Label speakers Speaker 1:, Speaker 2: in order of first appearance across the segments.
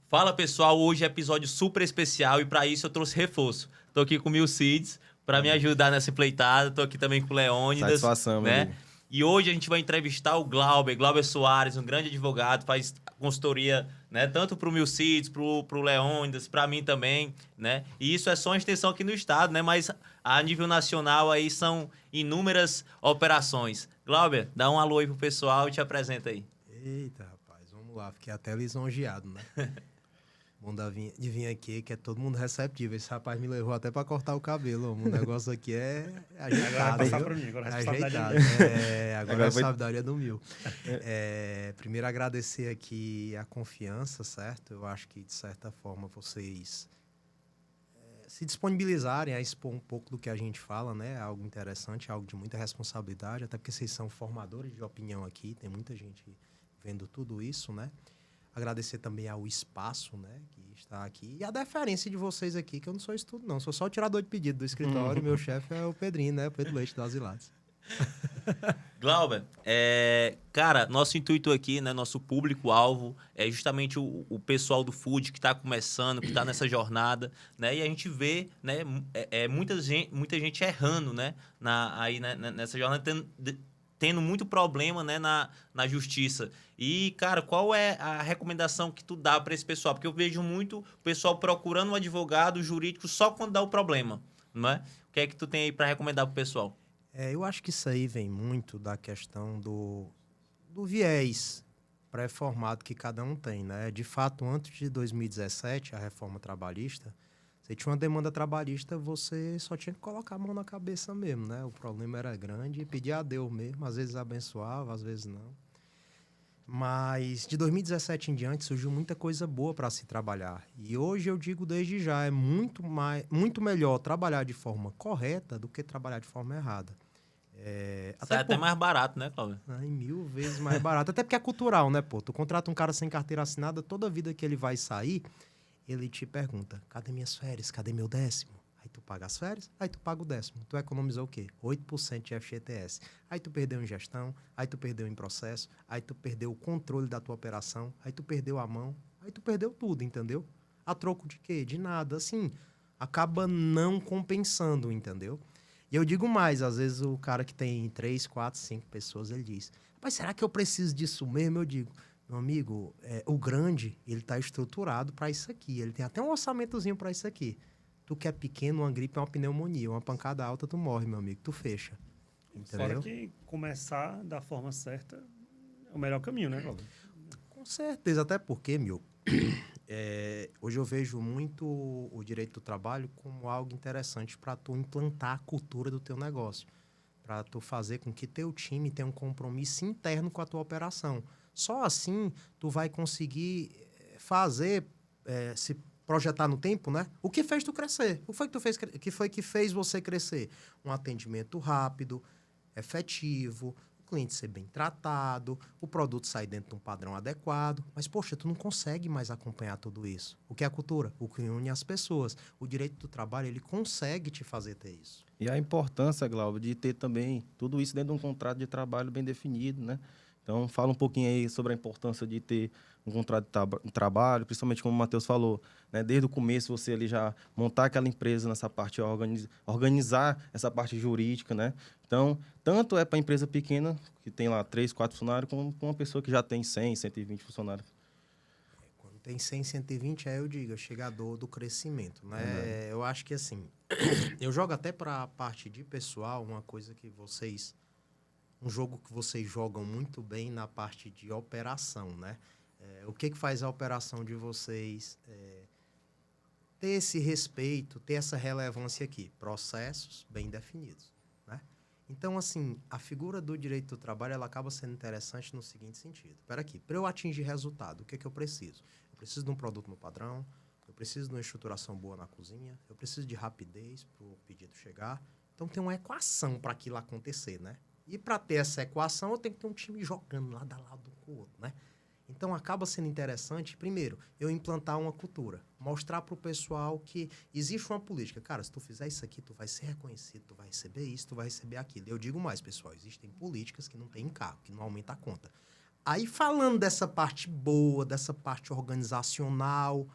Speaker 1: Fala pessoal, hoje é episódio super especial e para isso eu trouxe reforço. Tô aqui com o Milcides para me ajudar nessa empleitada, tô aqui também com o Leônidas,
Speaker 2: Satisfação, meu
Speaker 1: né?
Speaker 2: amigo.
Speaker 1: E hoje a gente vai entrevistar o Glauber Soares, um grande advogado, faz consultoria, né, tanto para o Milcides, pro Leônidas, para mim também, né? E isso é só uma extensão aqui no estado, né? Mas a nível nacional aí são inúmeras operações. Glauber, dá um alô aí pro pessoal e te apresenta aí.
Speaker 3: Eita, rapaz, vamos lá. Fiquei até lisonjeado, né? Bom de vir aqui, que é todo mundo receptivo. Esse rapaz me levou até pra cortar o cabelo. O negócio aqui é
Speaker 4: Agora vai
Speaker 3: ajeitado,
Speaker 4: passar
Speaker 3: viu?
Speaker 4: para mim, agora a
Speaker 3: É
Speaker 4: responsabilidade
Speaker 3: ajeitado.
Speaker 4: é minha.
Speaker 3: Agora a responsabilidade é do Mil. Primeiro, agradecer aqui a confiança, certo? Eu acho que, de certa forma, vocês se disponibilizarem a expor um pouco do que a gente fala, né? É algo interessante, algo de muita responsabilidade, até porque vocês são formadores de opinião aqui, tem muita gente vendo tudo isso, né? Agradecer também ao espaço, né, que está aqui. E a deferência de vocês aqui, que eu não sou estudo, não. Sou só o tirador de pedido do escritório. Meu chefe é o Pedrinho, né? O Pedro Leite do Asilados.
Speaker 1: Glauber, cara, nosso intuito aqui, né, nosso público-alvo é justamente o pessoal do food que está começando, que está nessa jornada, né, e a gente vê, né, muita gente errando, né, nessa jornada, tendo muito problema, né, na justiça. E, cara, qual é a recomendação que tu dá para esse pessoal? Porque eu vejo muito o pessoal procurando um advogado jurídico só quando dá o problema, não é? O que é que tu tem aí para recomendar pro pessoal?
Speaker 3: Eu acho que isso aí vem muito da questão do viés pré-formado que cada um tem, né? De fato, antes de 2017, a reforma trabalhista, você tinha uma demanda trabalhista, você só tinha que colocar a mão na cabeça mesmo, né? O problema era grande e pedir a Deus mesmo. Às vezes abençoava, às vezes não. Mas de 2017 em diante surgiu muita coisa boa para se trabalhar. E hoje eu digo desde já, é muito melhor trabalhar de forma correta do que trabalhar de forma errada.
Speaker 1: Sai até mais barato, né, Cláudio?
Speaker 3: Ai, 1000 vezes mais barato. Até porque é cultural, né, pô? Tu contrata um cara sem carteira assinada, toda vida que ele vai sair, ele te pergunta, cadê minhas férias? Cadê meu décimo? Aí tu paga as férias, aí tu paga o décimo. Tu economizou o quê? 8% de FGTS. Aí tu perdeu em gestão, aí tu perdeu em processo, aí tu perdeu o controle da tua operação, aí tu perdeu a mão, aí tu perdeu tudo, entendeu? A troco de quê? De nada. Assim, acaba não compensando, entendeu? E eu digo mais, às vezes o cara que tem 3, 4, 5 pessoas, ele diz, mas será que eu preciso disso mesmo? Eu digo, meu amigo, o grande, ele está estruturado para isso aqui. Ele tem até um orçamentozinho para isso aqui. Tu que é pequeno, uma gripe é uma pneumonia. Uma pancada alta, tu morre, meu amigo. Tu fecha.
Speaker 4: Fora
Speaker 3: Entendeu?
Speaker 4: que começar da forma certa é o melhor caminho, né, Cláudio?
Speaker 3: Com certeza. Até porque, hoje eu vejo muito o direito do trabalho como algo interessante para tu implantar a cultura do teu negócio. Para tu fazer com que teu time tenha um compromisso interno com a tua operação. Só assim tu vai conseguir fazer, se projetar no tempo, né? O que fez tu crescer? O que foi que tu fez, que foi que fez você crescer? Um atendimento rápido, efetivo, o cliente ser bem tratado, o produto sair dentro de um padrão adequado. Mas, poxa, tu não consegue mais acompanhar tudo isso. O que é a cultura? O que une as pessoas. O direito do trabalho, ele consegue te fazer ter isso.
Speaker 2: E a importância, Glauber, de ter também tudo isso dentro de um contrato de trabalho bem definido, né? Então, fala um pouquinho aí sobre a importância de ter um contrato de trabalho, principalmente como o Matheus falou, né? Desde o começo você ali já montar aquela empresa nessa parte, organizar essa parte jurídica, né? Então, tanto é para a empresa pequena, que tem lá 3, 4 funcionários, como para uma pessoa que já tem 100, 120 funcionários.
Speaker 3: Quando tem 100, 120, aí eu digo, é chegador do crescimento, né?
Speaker 2: Verdade.
Speaker 3: Eu acho que, assim, eu jogo até para a parte de pessoal, uma coisa que vocês... Um jogo que vocês jogam muito bem na parte de operação, né? O que faz a operação de vocês ter esse respeito, ter essa relevância aqui? Processos bem definidos, né? Então, assim, a figura do direito do trabalho, ela acaba sendo interessante no seguinte sentido. Espera aqui, para eu atingir resultado, o que eu preciso? Eu preciso de um produto no padrão, eu preciso de uma estruturação boa na cozinha, eu preciso de rapidez para o pedido chegar. Então, tem uma equação para aquilo acontecer, né? E para ter essa equação, eu tenho que ter um time jogando lado a lado com o outro, né? Então, acaba sendo interessante, primeiro, eu implantar uma cultura. Mostrar para o pessoal que existe uma política. Cara, se tu fizer isso aqui, tu vai ser reconhecido, tu vai receber isso, tu vai receber aquilo. Eu digo mais, pessoal, existem políticas que não tem encargo, que não aumenta a conta. Aí falando dessa parte boa, dessa parte organizacional,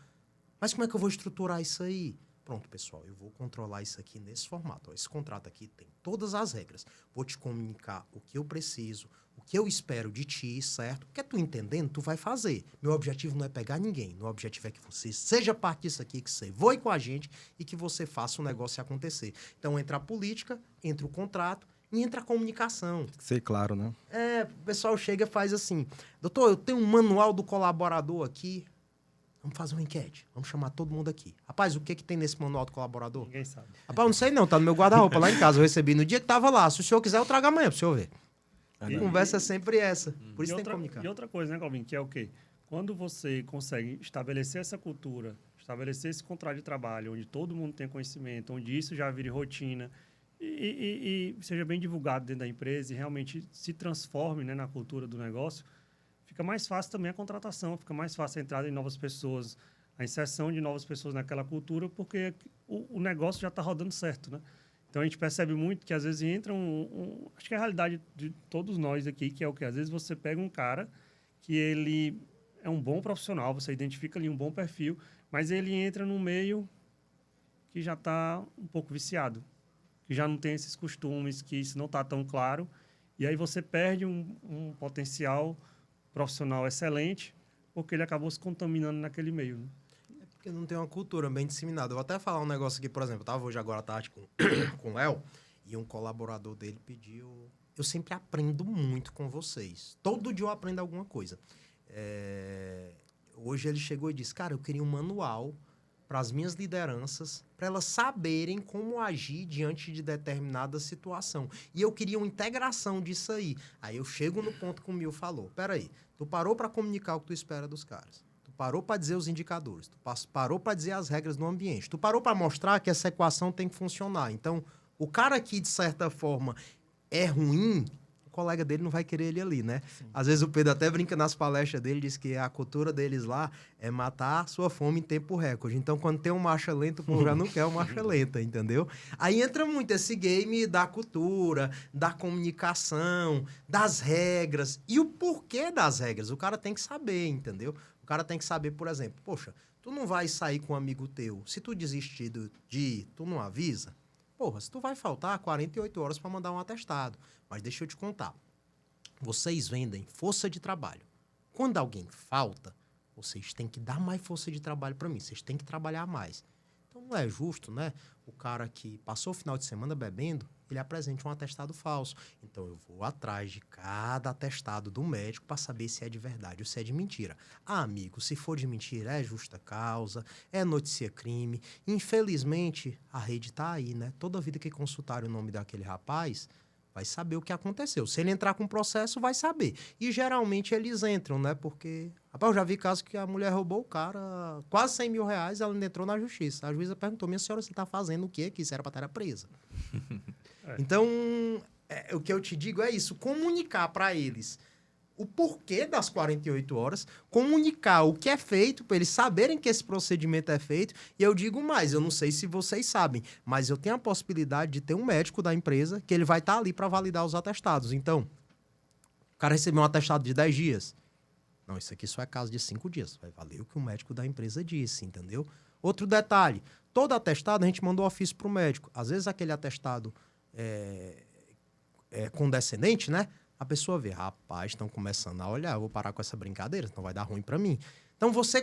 Speaker 3: mas como é que eu vou estruturar isso aí? Pronto, pessoal, eu vou controlar isso aqui nesse formato. Ó, esse contrato aqui tem todas as regras. Vou te comunicar o que eu preciso, o que eu espero de ti, certo? Porque tu entendendo, tu vai fazer. Meu objetivo não é pegar ninguém. Meu objetivo é que você seja parte disso aqui, que você voe com a gente e que você faça o negócio acontecer. Então, entra a política, entra o contrato e entra a comunicação.
Speaker 2: Tem que ser claro, né?
Speaker 3: O pessoal chega e faz assim, doutor, eu tenho um manual do colaborador aqui, vamos fazer uma enquete, vamos chamar todo mundo aqui. Rapaz, o que tem nesse manual do colaborador?
Speaker 4: Ninguém sabe.
Speaker 3: Rapaz, não sei não, tá no meu guarda-roupa lá em casa, eu recebi no dia que tava lá. Se o senhor quiser, eu trago amanhã pro senhor ver. A conversa é sempre essa, por isso tem que comunicar.
Speaker 4: E outra coisa, né, Calvin, que é o quê? Quando você consegue estabelecer essa cultura, estabelecer esse contrato de trabalho, onde todo mundo tem conhecimento, onde isso já vire rotina, e seja bem divulgado dentro da empresa e realmente se transforme, né, na cultura do negócio, fica mais fácil também a contratação, fica mais fácil a entrada de novas pessoas, a inserção de novas pessoas naquela cultura, porque o negócio já está rodando certo, né? Então, a gente percebe muito que, às vezes, entra acho que é a realidade de todos nós aqui, que é o que? Às vezes, você pega um cara que ele é um bom profissional, você identifica ali um bom perfil, mas ele entra num meio que já está um pouco viciado, que já não tem esses costumes, que isso não está tão claro, e aí você perde um potencial profissional excelente, porque ele acabou se contaminando naquele meio, né?
Speaker 3: Porque não tem uma cultura bem disseminada. Eu vou até falar um negócio aqui, por exemplo, eu estava hoje agora à tarde com o Léo, e um colaborador dele pediu... Eu sempre aprendo muito com vocês. Todo dia eu aprendo alguma coisa. Hoje ele chegou e disse, cara, eu queria um manual para as minhas lideranças, para elas saberem como agir diante de determinada situação. E eu queria uma integração disso aí. Aí eu chego no ponto que o Mil falou. Peraí, tu parou para comunicar o que tu espera dos caras. Tu parou para dizer os indicadores. Tu parou para dizer as regras do ambiente. Tu parou para mostrar que essa equação tem que funcionar. Então, o cara que, de certa forma, é ruim... O colega dele não vai querer ele ali, né? Sim. Às vezes o Pedro até brinca nas palestras dele, diz que a cultura deles lá é matar a sua fome em tempo recorde. Então, quando tem um marcha lenta, o povo já não quer uma marcha lenta, entendeu? Aí entra muito esse game da cultura, da comunicação, das regras. E o porquê das regras? O cara tem que saber, entendeu? O cara tem que saber, por exemplo, poxa, tu não vai sair com um amigo teu. Se tu desistir de ir, tu não avisa? Porra, se tu vai faltar 48 horas para mandar um atestado. Mas deixa eu te contar. Vocês vendem força de trabalho. Quando alguém falta, vocês têm que dar mais força de trabalho para mim. Vocês têm que trabalhar mais. Então não é justo, né? O cara que passou o final de semana bebendo, ele apresenta um atestado falso. Então eu vou atrás de cada atestado do médico para saber se é de verdade ou se é de mentira. Ah, amigo, se for de mentira, é justa causa, é notícia crime. Infelizmente, a rede está aí, né? Toda vida que consultarem o nome daquele rapaz, vai saber o que aconteceu. Se ele entrar com processo, vai saber. E geralmente eles entram, né? Porque, rapaz, eu já vi casos que a mulher roubou o cara quase 100 mil reais, ela ainda entrou na justiça. A juíza perguntou, minha senhora, você está fazendo o quê aqui? Isso era para estar presa. Então, o que eu te digo é isso, comunicar para eles o porquê das 48 horas, comunicar o que é feito, para eles saberem que esse procedimento é feito. E eu digo mais, eu não sei se vocês sabem, mas eu tenho a possibilidade de ter um médico da empresa que ele vai estar ali para validar os atestados. Então, o cara recebeu um atestado de 10 dias. Não, isso aqui só é caso de 5 dias. Vai valer o que o médico da empresa disse, entendeu? Outro detalhe, todo atestado a gente mandou ofício para o médico. Às vezes aquele atestado é condescendente, né? A pessoa vê, rapaz, estão começando a olhar, eu vou parar com essa brincadeira, então vai dar ruim para mim. Então você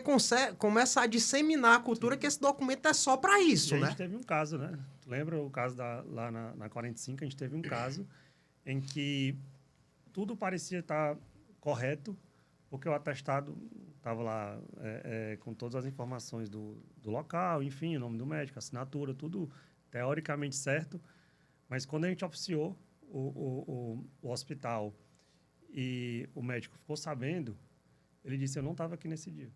Speaker 3: começa a disseminar a cultura que esse documento é só para isso, né?
Speaker 4: A gente teve um caso, né? Lembra o caso lá na 45? A gente teve um caso em que tudo parecia estar correto, porque o atestado estava lá com todas as informações do local, enfim, o nome do médico, assinatura, tudo teoricamente certo. Mas quando a gente oficiou o hospital e o médico ficou sabendo, ele disse, eu não estava aqui nesse dia.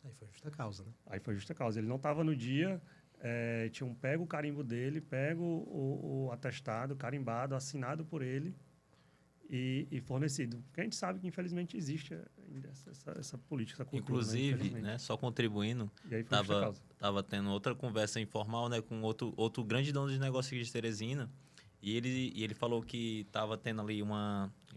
Speaker 3: Aí foi justa causa, né?
Speaker 4: Aí foi justa causa. Ele não estava no dia, tinham pego o carimbo dele, pego o atestado, carimbado, assinado por ele e fornecido. Porque a gente sabe que, infelizmente, existe ainda essa política, essa cultura.
Speaker 1: Inclusive, né, só contribuindo, estava tendo outra conversa informal, né, com outro grande dono de negócio aqui de Teresina. E ele falou que estava tendo ali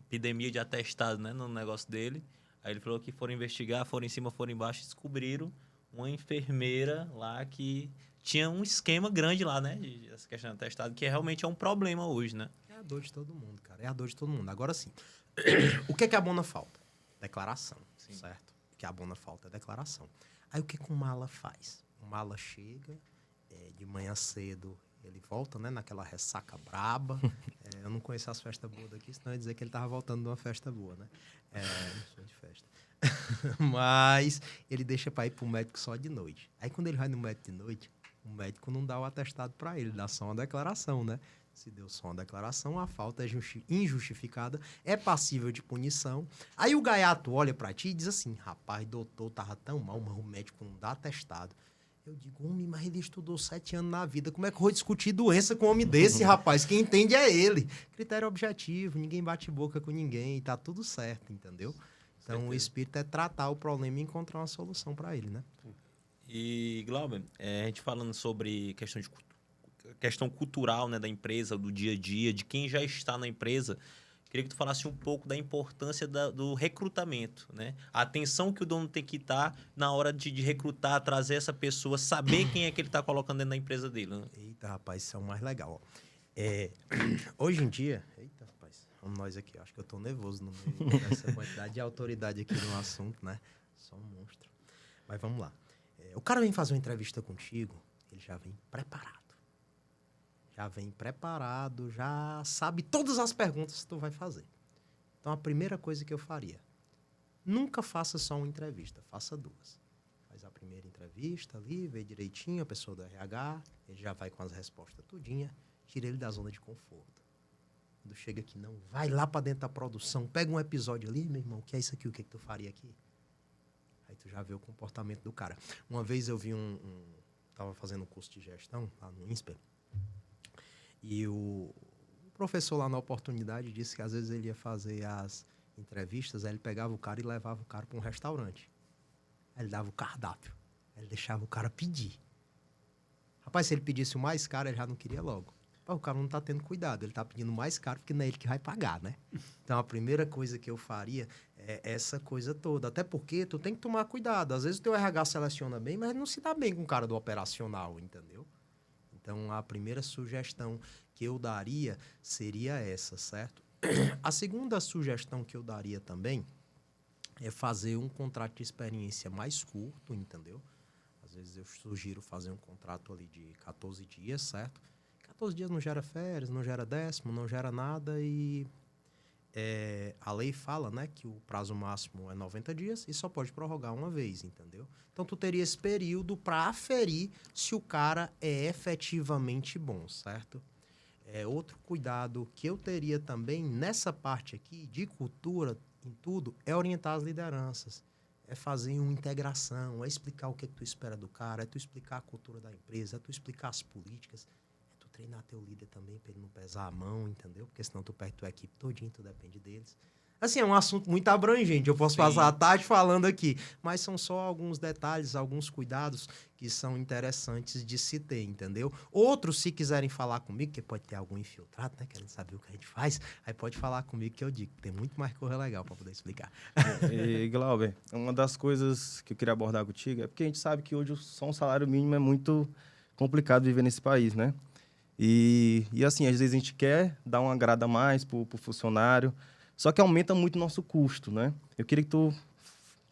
Speaker 1: epidemia de atestado, né, no negócio dele. Aí ele falou que foram investigar, foram em cima, foram embaixo, e descobriram uma enfermeira lá que tinha um esquema grande lá, né? Essa questão de atestado, que realmente é um problema hoje, né?
Speaker 3: É a dor de todo mundo, cara. É a dor de todo mundo. Agora sim, o que é que abona falta? Declaração, certo? O que abona falta é declaração. Aí o que que o mala faz? O mala chega, de manhã cedo, ele volta, né? Naquela ressaca braba. Eu não conheço as festas boas daqui, senão eu ia dizer que ele tava voltando de uma festa boa, né? Não sou de festa. Mas ele deixa para ir pro médico só de noite. Aí quando ele vai no médico de noite, o médico não dá o atestado para ele, dá só uma declaração, né? Se deu só uma declaração, a falta é injustificada, é passível de punição. Aí o gaiato olha para ti e diz assim: rapaz, doutor, tava tão mal, mas o médico não dá atestado. Eu digo, homem, mas ele estudou 7 anos na vida. Como é que eu vou discutir doença com um homem desse, rapaz? Quem entende é ele. Critério objetivo, ninguém bate boca com ninguém, tá tudo certo, entendeu? Então, o espírito é tratar o problema e encontrar uma solução para ele, né?
Speaker 1: E, Glauber, a gente falando sobre questão cultural, né, da empresa, do dia a dia, de quem já está na empresa, queria que tu falasse um pouco da importância do recrutamento, né? A atenção que o dono tem que estar na hora de recrutar, trazer essa pessoa, saber quem é que ele está colocando dentro da empresa dele, né?
Speaker 3: Eita, rapaz, isso é o mais legal, ó. Hoje em dia... Eita, rapaz, vamos nós aqui. Acho que eu tô nervoso no meio dessa quantidade de autoridade aqui no assunto, né? Só um monstro. Mas vamos lá. O cara vem fazer uma entrevista contigo, ele já vem preparado. Já sabe todas as perguntas que tu vai fazer. Então, a primeira coisa que eu faria, nunca faça só uma entrevista, faça 2. Faz a primeira entrevista ali, vê direitinho a pessoa do RH, ele já vai com as respostas tudinha, tira ele da zona de conforto. Quando chega aqui, não, vai lá para dentro da produção, pega um episódio ali, meu irmão, o que é isso aqui, o que é que tu faria aqui? Aí tu já vê o comportamento do cara. Uma vez eu vi tava fazendo um curso de gestão lá no INSPER, e o professor lá na oportunidade disse que às vezes ele ia fazer as entrevistas, aí ele pegava o cara e levava o cara para um restaurante. Aí ele dava o cardápio. Aí ele deixava o cara pedir. Rapaz, se ele pedisse o mais caro, ele já não queria logo. O cara não tá tendo cuidado, ele tá pedindo mais caro porque não é ele que vai pagar, né? Então, a primeira coisa que eu faria é essa coisa toda. Até porque tu tem que tomar cuidado. Às vezes o teu RH seleciona bem, mas não se dá bem com o cara do operacional, entendeu? Então, a primeira sugestão que eu daria seria essa, certo? A segunda sugestão que eu daria também é fazer um contrato de experiência mais curto, entendeu? Às vezes eu sugiro fazer um contrato ali de 14 dias, certo? 14 dias não gera férias, não gera 10º, não gera nada e a lei fala, né, que o prazo máximo é 90 dias e só pode prorrogar uma vez, entendeu? Então, tu teria esse período para aferir se o cara é efetivamente bom, certo? Outro cuidado que eu teria também nessa parte aqui de cultura, em tudo, é orientar as lideranças. É fazer uma integração, é explicar o que tu espera do cara, é tu explicar a cultura da empresa, é tu explicar as políticas, é tu treinar teu líder também para ele não pesar a mão, entendeu? Porque senão tu perde tua equipe todinha, tu depende deles. Assim, é um assunto muito abrangente, eu posso passar a tarde falando aqui, mas são só alguns detalhes, alguns cuidados que são interessantes de se ter, entendeu? Outros, se quiserem falar comigo, que pode ter algum infiltrado, né, querendo saber o que a gente faz, aí pode falar comigo que eu digo, tem muito mais coisa legal para poder explicar.
Speaker 2: E, Glauber, uma das coisas que eu queria abordar contigo é porque a gente sabe que hoje só um salário mínimo é muito complicado viver nesse país, né? E assim, às vezes a gente quer dar uma grada a mais pro funcionário, só que aumenta muito o nosso custo, né? Eu queria que tu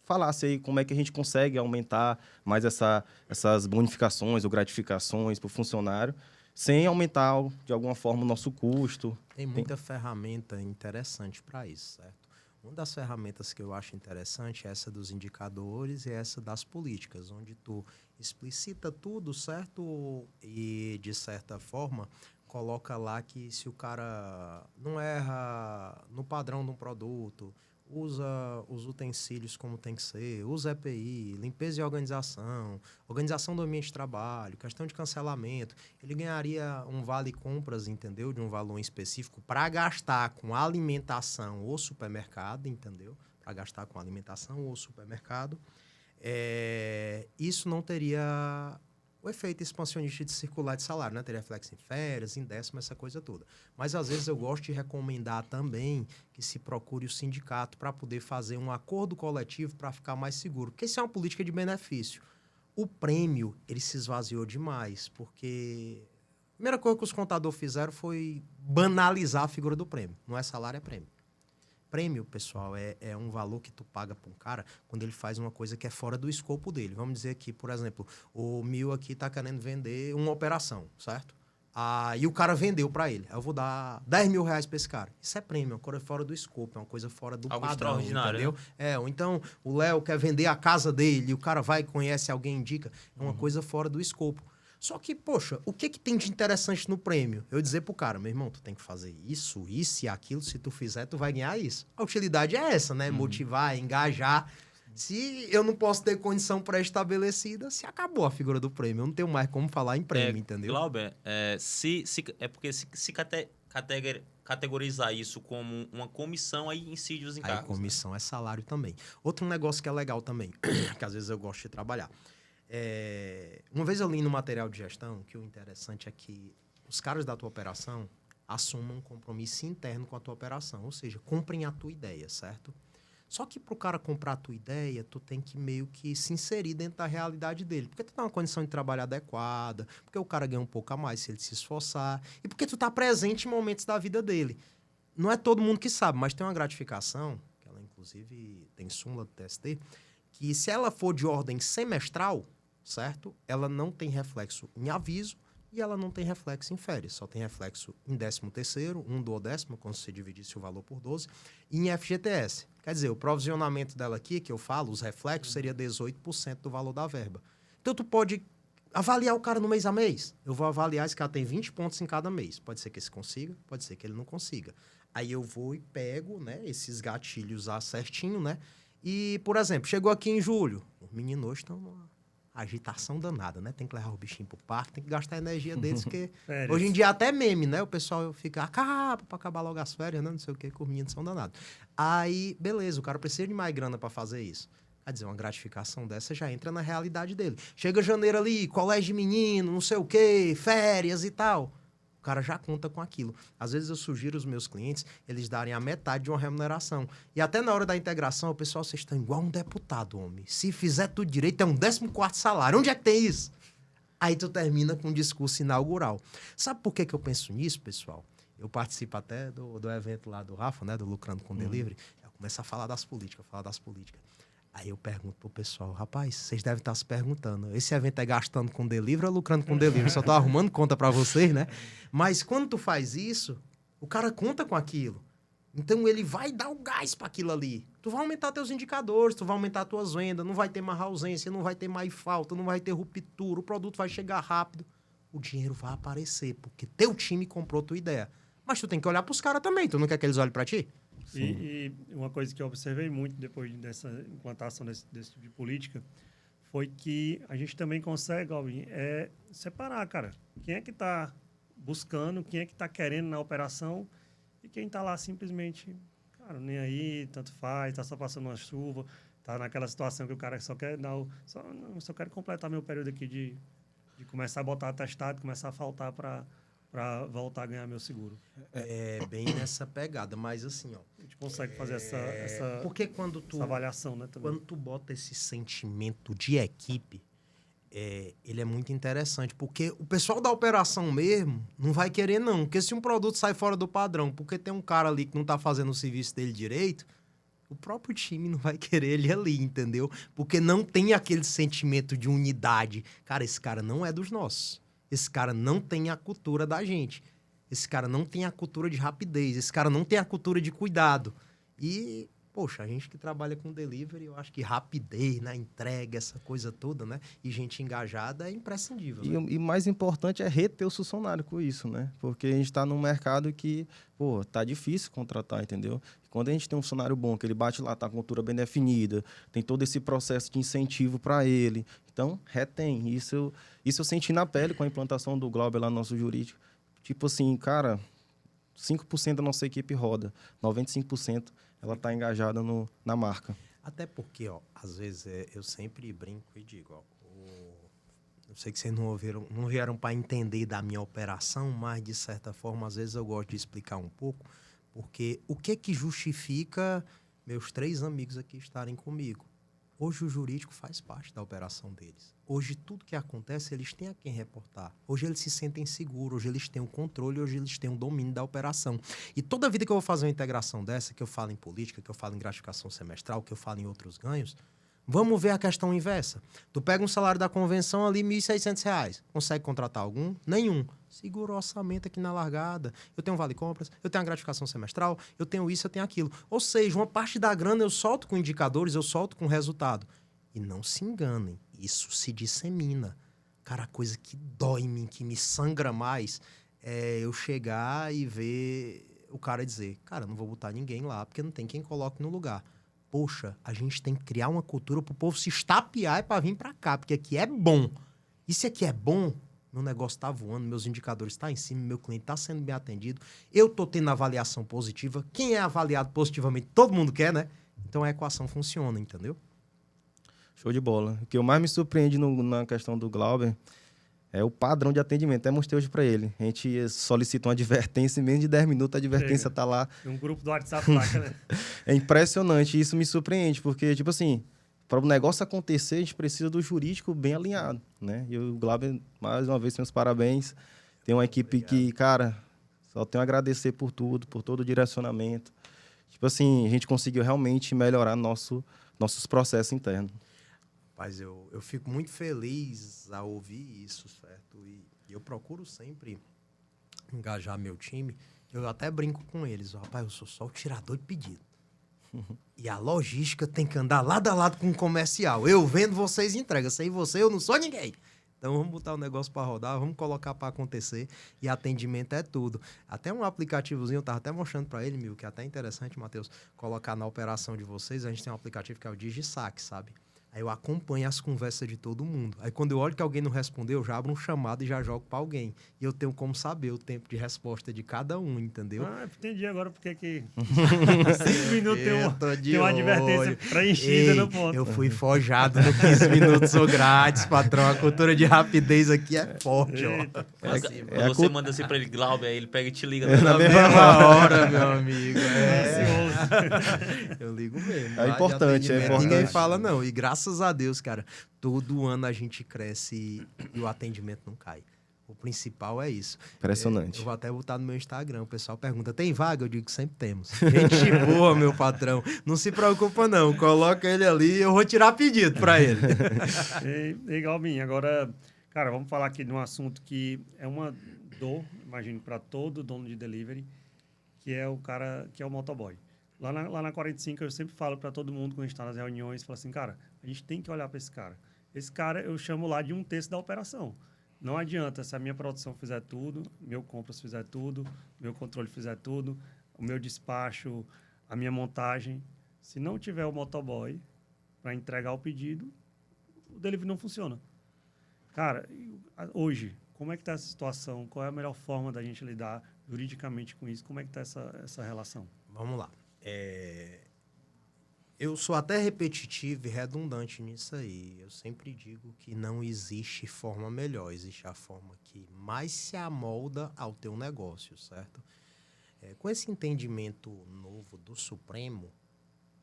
Speaker 2: falasse aí como é que a gente consegue aumentar mais essas bonificações ou gratificações para o funcionário, sem aumentar, de alguma forma, o nosso custo.
Speaker 3: Tem muita ferramenta interessante para isso, certo? Uma das ferramentas que eu acho interessante é essa dos indicadores e essa das políticas, onde tu explicita tudo, certo? E, de certa forma, coloca lá que se o cara não erra no padrão de um produto, usa os utensílios como tem que ser, usa EPI, limpeza e organização do ambiente de trabalho, questão de cancelamento, ele ganharia um vale-compras, entendeu? De um valor específico para gastar com alimentação ou supermercado, entendeu? Para gastar com alimentação ou supermercado. Isso não teria o efeito expansionista de circular de salário, né? Ter reflexo em férias, em décimo, essa coisa toda. Mas, às vezes, eu gosto de recomendar também que se procure o sindicato para poder fazer um acordo coletivo para ficar mais seguro. Porque isso é uma política de benefício. O prêmio, ele se esvaziou demais, porque a primeira coisa que os contadores fizeram foi banalizar a figura do prêmio. Não é salário, é prêmio. Prêmio, pessoal, é um valor que tu paga para um cara quando ele faz uma coisa que é fora do escopo dele. Vamos dizer que, por exemplo, o Mil aqui tá querendo vender uma operação, certo? E o cara vendeu para ele. Aí eu vou dar 10 mil reais para esse cara. Isso é prêmio, é uma coisa fora do escopo, é uma coisa fora do
Speaker 1: Algo
Speaker 3: padrão,
Speaker 1: extraordinário,
Speaker 3: entendeu?
Speaker 1: né?
Speaker 3: Ou então o Léo quer vender a casa dele, e o cara vai, conhece alguém, indica. É uma coisa fora do escopo. Só que, poxa, o que tem de interessante no prêmio? Eu dizer pro cara, meu irmão, tu tem que fazer isso e aquilo, se tu fizer, tu vai ganhar isso. A utilidade é essa, né? Motivar, engajar. Se eu não posso ter condição pré-estabelecida, se acabou a figura do prêmio. Eu não tenho mais como falar em prêmio, entendeu?
Speaker 1: Glauber, categorizar isso como uma comissão, aí incide os
Speaker 3: Aí
Speaker 1: encargos.
Speaker 3: comissão é salário também. Outro negócio que é legal também, que às vezes eu gosto de trabalhar. Uma vez eu li no material de gestão que o interessante é que os caras da tua operação assumam um compromisso interno com a tua operação, ou seja, comprem a tua ideia, certo? Só que para o cara comprar a tua ideia, tu tem que meio que se inserir dentro da realidade dele. Porque tu tá uma condição de trabalho adequada, porque o cara ganha um pouco a mais se ele se esforçar, e porque tu tá presente em momentos da vida dele. Não é todo mundo que sabe, mas tem uma gratificação, que ela inclusive tem súmula do TST, que se ela for de ordem semestral, certo? Ela não tem reflexo em aviso e ela não tem reflexo em férias. Só tem reflexo em 13º, 1/12, quando você dividisse o valor por 12, e em FGTS. Quer dizer, o provisionamento dela aqui, que eu falo, os reflexos, seria 18% do valor da verba. Então, tu pode avaliar o cara no mês a mês. Eu vou avaliar, esse cara tem 20 pontos em cada mês. Pode ser que esse consiga, pode ser que ele não consiga. Aí eu vou e pego, né, esses gatilhos certinho, né? E, por exemplo, chegou aqui em julho. Os meninos hoje estão numa agitação danada, né? Tem que levar o bichinho pro parque, tem que gastar a energia deles, porque hoje em dia até meme, né? O pessoal fica, acaba pra acabar logo as férias, né? Não sei o quê, que os meninos são danados. Aí, beleza, o cara precisa de mais grana pra fazer isso. Quer dizer, uma gratificação dessa já entra na realidade dele. Chega janeiro ali, colégio de menino, não sei o quê, férias e tal. O cara já conta com aquilo. Às vezes eu sugiro aos meus clientes eles darem a metade de uma remuneração. E até na hora da integração, o pessoal, vocês estão igual um deputado, homem. Se fizer tudo direito, é um 14º salário. Onde é que tem isso? Aí tu termina com um discurso inaugural. Sabe por que eu penso nisso, pessoal? Eu participo até do evento lá do Rafa, né? Do Lucrando com Delivery. Eu começo a falar das políticas, Aí eu pergunto pro pessoal, rapaz, vocês devem estar se perguntando, esse evento é gastando com delivery ou lucrando com delivery? Só tô arrumando conta para vocês, né? Mas quando tu faz isso, o cara conta com aquilo. Então ele vai dar o gás para aquilo ali. Tu vai aumentar teus indicadores, tu vai aumentar tuas vendas, não vai ter mais ausência, não vai ter mais falta, não vai ter ruptura, o produto vai chegar rápido. O dinheiro vai aparecer, porque teu time comprou tua ideia. Mas tu tem que olhar pros caras também, tu não quer que eles olhem para ti?
Speaker 4: E uma coisa que eu observei muito depois dessa implantação desse tipo de política foi que a gente também consegue, Alvin, separar, cara. Quem é que está buscando, quem é que está querendo na operação e quem está lá simplesmente, cara, nem aí, tanto faz, está só passando uma chuva, está naquela situação que o cara só quer dar só quero completar meu período aqui de começar a botar atestado, começar a faltar para voltar a ganhar meu seguro.
Speaker 3: É bem nessa pegada, mas assim, ó.
Speaker 4: A gente consegue fazer essa
Speaker 3: Porque quando tu,
Speaker 4: essa avaliação, né, também.
Speaker 3: quando tu bota esse sentimento de equipe, ele é muito interessante, porque o pessoal da operação mesmo não vai querer não, porque se um produto sai fora do padrão, porque tem um cara ali que não tá fazendo o serviço dele direito, o próprio time não vai querer ele ali, entendeu? Porque não tem aquele sentimento de unidade. Cara, esse cara não é dos nossos. Esse cara não tem a cultura da gente. Esse cara não tem a cultura de rapidez. Esse cara não tem a cultura de cuidado. E, poxa, a gente que trabalha com delivery, eu acho que rapidez, né? Entrega, essa coisa toda, né? E gente engajada é imprescindível. Né?
Speaker 2: E mais importante é reter o funcionário com isso, né? Porque a gente está num mercado que, pô, tá difícil contratar, entendeu? Quando a gente tem um funcionário bom, que ele bate lá, tá com a cultura bem definida, tem todo esse processo de incentivo para ele. Então, retém. Isso eu senti na pele com a implantação do Glauber lá no nosso jurídico. Tipo assim, cara, 5% da nossa equipe roda, 95% ela tá engajada na marca.
Speaker 3: Até porque, ó, às vezes eu sempre brinco e digo, ó, Eu sei que vocês não vieram para entender da minha operação, mas, de certa forma, às vezes eu gosto de explicar um pouco, porque o que justifica meus 3 amigos aqui estarem comigo? Hoje o jurídico faz parte da operação deles. Hoje tudo que acontece, eles têm a quem reportar. Hoje eles se sentem seguros, hoje eles têm o controle, hoje eles têm o domínio da operação. E toda vida que eu vou fazer uma integração dessa, que eu falo em política, que eu falo em gratificação semestral, que eu falo em outros ganhos, vamos ver a questão inversa. Tu pega um salário da convenção ali, R$ 1.600. Consegue contratar algum? Nenhum. Segura o orçamento aqui na largada. Eu tenho um vale-compras, eu tenho a gratificação semestral, eu tenho isso, eu tenho aquilo. Ou seja, uma parte da grana eu solto com indicadores, eu solto com resultado. E não se enganem, isso se dissemina. Cara, a coisa que dói em mim, que me sangra mais, é eu chegar e ver o cara dizer, cara, não vou botar ninguém lá, porque não tem quem coloque no lugar. Poxa, a gente tem que criar uma cultura pro povo se estapear e para vir para cá, porque aqui é bom. E se aqui é bom, meu negócio tá voando, meus indicadores estão em cima, meu cliente tá sendo bem atendido, eu tô tendo avaliação positiva. Quem é avaliado positivamente, todo mundo quer, né? Então a equação funciona, entendeu?
Speaker 2: Show de bola. O que eu mais me surpreende na questão do Glauber é o padrão de atendimento. Até mostrei hoje para ele. A gente solicita uma advertência, em menos de 10 minutos a advertência tá lá.
Speaker 4: Tem um grupo do WhatsApp lá, né?
Speaker 2: É impressionante. Isso me surpreende, porque, tipo assim, para o negócio acontecer, a gente precisa do jurídico bem alinhado, né? E o Glauber, mais uma vez, meus parabéns. Tem uma equipe que, cara, só tenho a agradecer por tudo, por todo o direcionamento. Tipo assim, a gente conseguiu realmente melhorar nossos processos internos.
Speaker 3: Mas eu fico muito feliz ao ouvir isso, certo? E eu procuro sempre engajar meu time. Eu até brinco com eles. Rapaz, eu sou só o tirador de pedido. E a logística tem que andar lado a lado com o comercial. Eu vendo, vocês entregam. Sem você, eu não sou ninguém. Então, vamos botar o negócio para rodar, vamos colocar para acontecer. E atendimento é tudo. Até um aplicativozinho, eu tava até mostrando para ele, que é até interessante, Matheus, colocar na operação de vocês. A gente tem um aplicativo que é o DigiSaque, sabe? Aí eu acompanho as conversas de todo mundo. Aí quando eu olho que alguém não respondeu, eu já abro um chamado e já jogo para alguém. E eu tenho como saber o tempo de resposta de cada um, entendeu?
Speaker 4: Ah, entendi agora porque que 5 minutos tem uma advertência preenchida no ponto.
Speaker 3: Eu fui forjado no 15 minutos ou grátis, patrão. A cultura de rapidez aqui é forte, ó.
Speaker 1: Quando você manda assim pra ele, Glauber, aí ele pega e te liga.
Speaker 3: Na mesma hora, meu amigo. Eu ligo mesmo.
Speaker 2: É importante, é importante.
Speaker 3: Ninguém fala não. E graças a Deus, cara, todo ano a gente cresce e o atendimento não cai. O principal é isso.
Speaker 2: Impressionante.
Speaker 3: Eu vou até botar no meu Instagram. O pessoal pergunta, tem vaga? Eu digo, sempre temos. Gente boa, meu patrão. Não se preocupa, não. Coloca ele ali e eu vou tirar pedido pra ele.
Speaker 4: Ei, Galvin, agora, cara, vamos falar aqui de um assunto que é uma dor, imagino, para todo dono de delivery, que é o cara, que é o motoboy. Lá na 45, eu sempre falo para todo mundo, quando a gente está nas reuniões, falo assim, cara, a gente tem que olhar para esse cara. Esse cara, eu chamo lá de 1/3 da operação. Não adianta, se a minha produção fizer tudo, meu compras fizer tudo, meu controle fizer tudo, o meu despacho, a minha montagem. Se não tiver o motoboy para entregar o pedido, o delivery não funciona. Cara, hoje, como é que está essa situação? Qual é a melhor forma da gente lidar juridicamente com isso? Como é que está essa relação?
Speaker 3: Vamos lá. Eu sou até repetitivo e redundante nisso aí. Eu sempre digo que não existe forma melhor. Existe a forma que mais se amolda ao teu negócio, certo? Com esse entendimento novo do Supremo,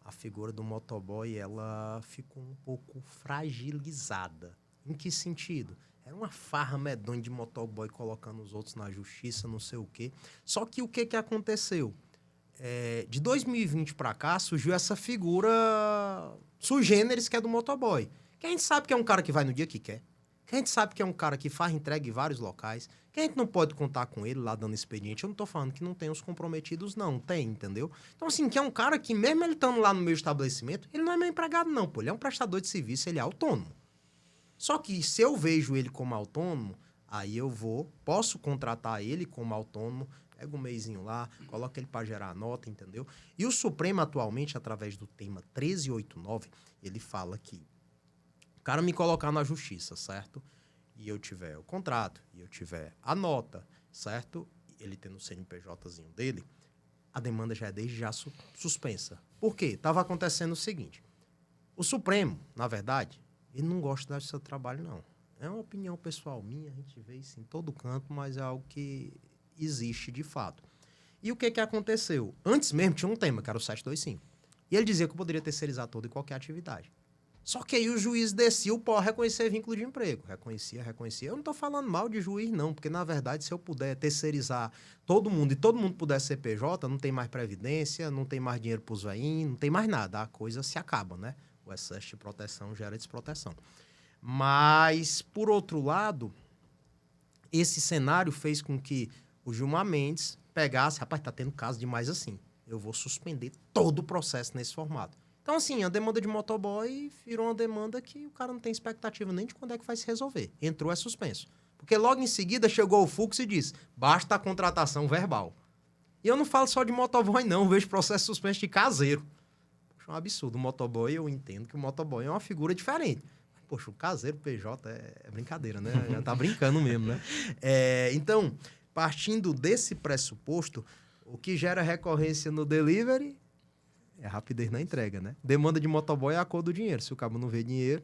Speaker 3: a figura do motoboy, ela ficou um pouco fragilizada. Em que sentido? Era uma farra medonha de motoboy colocando os outros na justiça, não sei o quê. Só que o que aconteceu? De 2020 para cá, surgiu essa figura sui generis que é do motoboy. Que a gente sabe que é um cara que vai no dia que quer. Que a gente sabe que é um cara que faz entrega em vários locais. Que a gente não pode contar com ele lá dando expediente. Eu não tô falando que não tem os comprometidos, não. Tem, entendeu? Então, assim, que é um cara que mesmo ele estando lá no meu estabelecimento, ele não é meu empregado, não, pô. Ele é um prestador de serviço, ele é autônomo. Só que se eu vejo ele como autônomo, aí eu posso contratar ele como autônomo, pega um meizinho lá, coloca ele para gerar a nota, entendeu? E o Supremo, atualmente, através do tema 1389, ele fala que o cara me colocar na justiça, certo? E eu tiver o contrato, e eu tiver a nota, certo? Ele tendo o CNPJzinho dele, a demanda já é desde já suspensa. Por quê? Estava acontecendo o seguinte. O Supremo, na verdade, ele não gosta do seu trabalho, não. É uma opinião pessoal minha, a gente vê isso em todo canto, mas é algo que existe de fato. E o que aconteceu? Antes mesmo tinha um tema, que era o 725. E ele dizia que eu poderia terceirizar toda e qualquer atividade. Só que aí o juiz descia o pó a reconhecer vínculo de emprego. Reconhecia. Eu não estou falando mal de juiz, não, porque, na verdade, se eu puder terceirizar todo mundo e todo mundo puder ser PJ, não tem mais previdência, não tem mais dinheiro para os veinhos, não tem mais nada. A coisa se acaba, né? O excesso de proteção gera desproteção. Mas, por outro lado, esse cenário fez com que o Gilmar Mendes pegasse, rapaz, tá tendo caso demais assim. Eu vou suspender todo o processo nesse formato. Então, assim, a demanda de motoboy virou uma demanda que o cara não tem expectativa nem de quando é que vai se resolver. Entrou, é suspenso. Porque logo em seguida chegou o Fux e disse, basta a contratação verbal. E eu não falo só de motoboy, não. Eu vejo processo suspenso de caseiro. Poxa, é um absurdo. O motoboy, eu entendo que o motoboy é uma figura diferente. Poxa, o caseiro PJ é brincadeira, né? Já tá brincando mesmo, né? Então, partindo desse pressuposto, o que gera recorrência no delivery é rapidez na entrega, né? Demanda de motoboy é a cor do dinheiro. Se o cabo não vê dinheiro,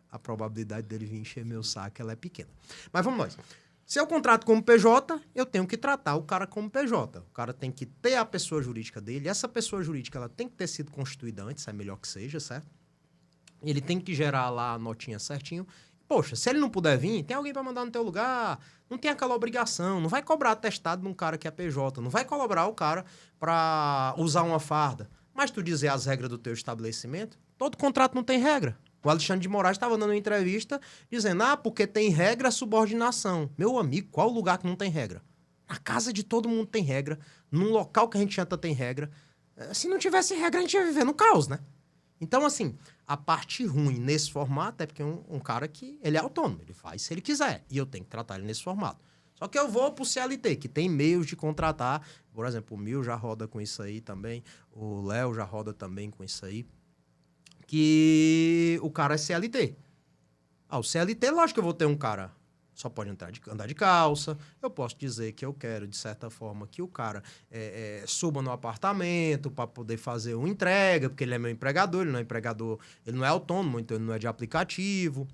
Speaker 3: a probabilidade dele vir encher meu saco ela é pequena. Mas vamos nós. Se eu contrato como PJ, eu tenho que tratar o cara como PJ. O cara tem que ter a pessoa jurídica dele. Essa pessoa jurídica ela tem que ter sido constituída antes, é melhor que seja, certo? Ele tem que gerar lá a notinha certinho. Poxa, se ele não puder vir, tem alguém para mandar no teu lugar. Não tem aquela obrigação. Não vai cobrar atestado de um cara que é PJ. Não vai cobrar o cara para usar uma farda. Mas tu dizer as regras do teu estabelecimento, todo contrato não tem regra. O Alexandre de Moraes estava dando uma entrevista dizendo, porque tem regra a subordinação. Meu amigo, qual o lugar que não tem regra? Na casa de todo mundo tem regra. Num local que a gente janta tem regra. Se não tivesse regra, a gente ia viver no caos, né? Então, assim, a parte ruim nesse formato é porque um cara que ele é autônomo, ele faz se ele quiser. E eu tenho que tratar ele nesse formato. Só que eu vou pro CLT, que tem meios de contratar. Por exemplo, o Mil já roda com isso aí também. O Léo já roda também com isso aí. Que o cara é CLT. O CLT, lógico que eu vou ter um cara. Só pode andar de calça. Eu posso dizer que eu quero, de certa forma, que o cara suba no apartamento para poder fazer uma entrega, porque ele é meu empregador, ele não é empregador, ele não é autônomo, então ele não é de aplicativo.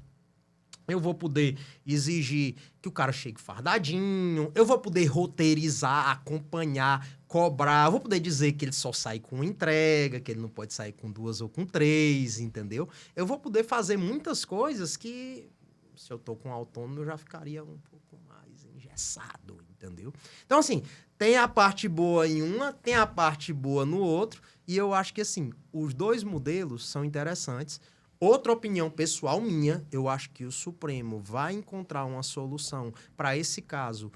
Speaker 3: Eu vou poder exigir que o cara chegue fardadinho. Eu vou poder roteirizar, acompanhar, cobrar. Eu vou poder dizer que ele só sai com entrega, que ele não pode sair com 2 ou com 3, entendeu? Eu vou poder fazer muitas coisas que, se eu tô com autônomo, eu já ficaria um pouco mais engessado, entendeu? Então, assim, tem a parte boa em uma, tem a parte boa no outro. E eu acho que, assim, os dois modelos são interessantes. Outra opinião pessoal minha, eu acho que o Supremo vai encontrar uma solução para esse caso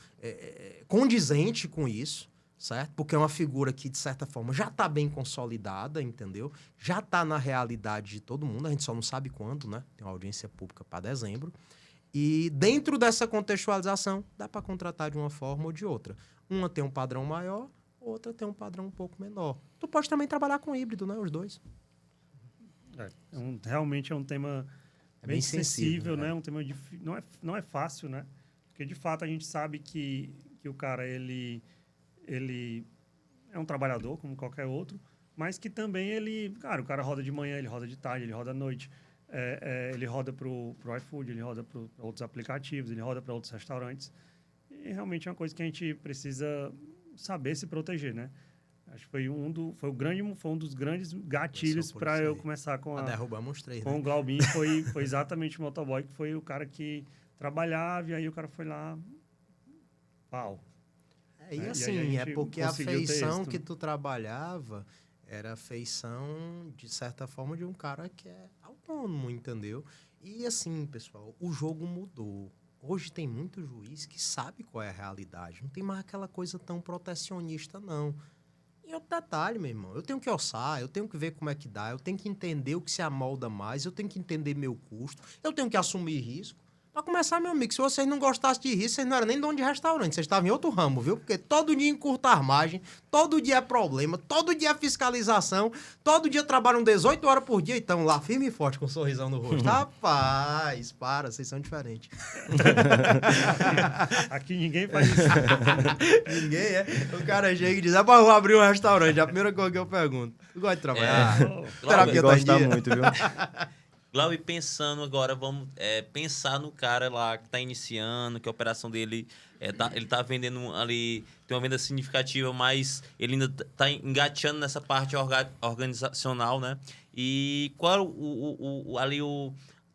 Speaker 3: condizente com isso, certo? Porque é uma figura que, de certa forma, já está bem consolidada, entendeu? Já está na realidade de todo mundo, a gente só não sabe quando, né? Tem uma audiência pública para dezembro. E dentro dessa contextualização, dá para contratar de uma forma ou de outra. Uma tem um padrão maior, outra tem um padrão um pouco menor. Tu pode também trabalhar com híbrido, né? Os dois.
Speaker 4: Realmente é um tema bem sensível, né? Um tema não é fácil, né? Porque, de fato, a gente sabe que o cara, ele é um trabalhador, como qualquer outro, mas que também o cara roda de manhã, ele roda de tarde, ele roda à noite, ele roda pro iFood, ele roda para outros aplicativos, ele roda para outros restaurantes. E realmente é uma coisa que a gente precisa saber se proteger, né? Acho que foi um dos grandes gatilhos para eu começar com
Speaker 3: derrubamos 3,
Speaker 4: com o Glaubin. Foi exatamente o motoboy, que foi o cara que trabalhava, e aí o cara foi lá, pau.
Speaker 3: E assim, porque a feição que tu trabalhava era a feição, de certa forma, de um cara que é autônomo, entendeu? E assim, pessoal, o jogo mudou. Hoje tem muito juiz que sabe qual é a realidade. Não tem mais aquela coisa tão protecionista, não. E outro detalhe, meu irmão, eu tenho que orçar, eu tenho que ver como é que dá, eu tenho que entender o que se amolda mais, eu tenho que entender meu custo, eu tenho que assumir risco. Para começar, meu amigo, se vocês não gostassem de risco, vocês não eram nem dono de restaurante, vocês estavam em outro ramo, viu? Porque todo dia encurta a margem, todo dia é problema, todo dia é fiscalização, todo dia trabalham 18 horas por dia e estão lá firme e forte com um sorrisão no rosto. Rapaz, vocês são diferentes.
Speaker 4: Aqui ninguém faz isso.
Speaker 3: Ninguém é. O cara chega e diz, vou abrir um restaurante. A primeira coisa que eu pergunto, tu gosta de trabalhar?
Speaker 2: Terapia gosta muito, viu?
Speaker 1: Glauber, pensando agora, vamos pensar no cara lá que está iniciando, que a operação dele ele tá vendendo ali, tem uma venda significativa, mas ele ainda está engateando nessa parte organizacional, né? E qual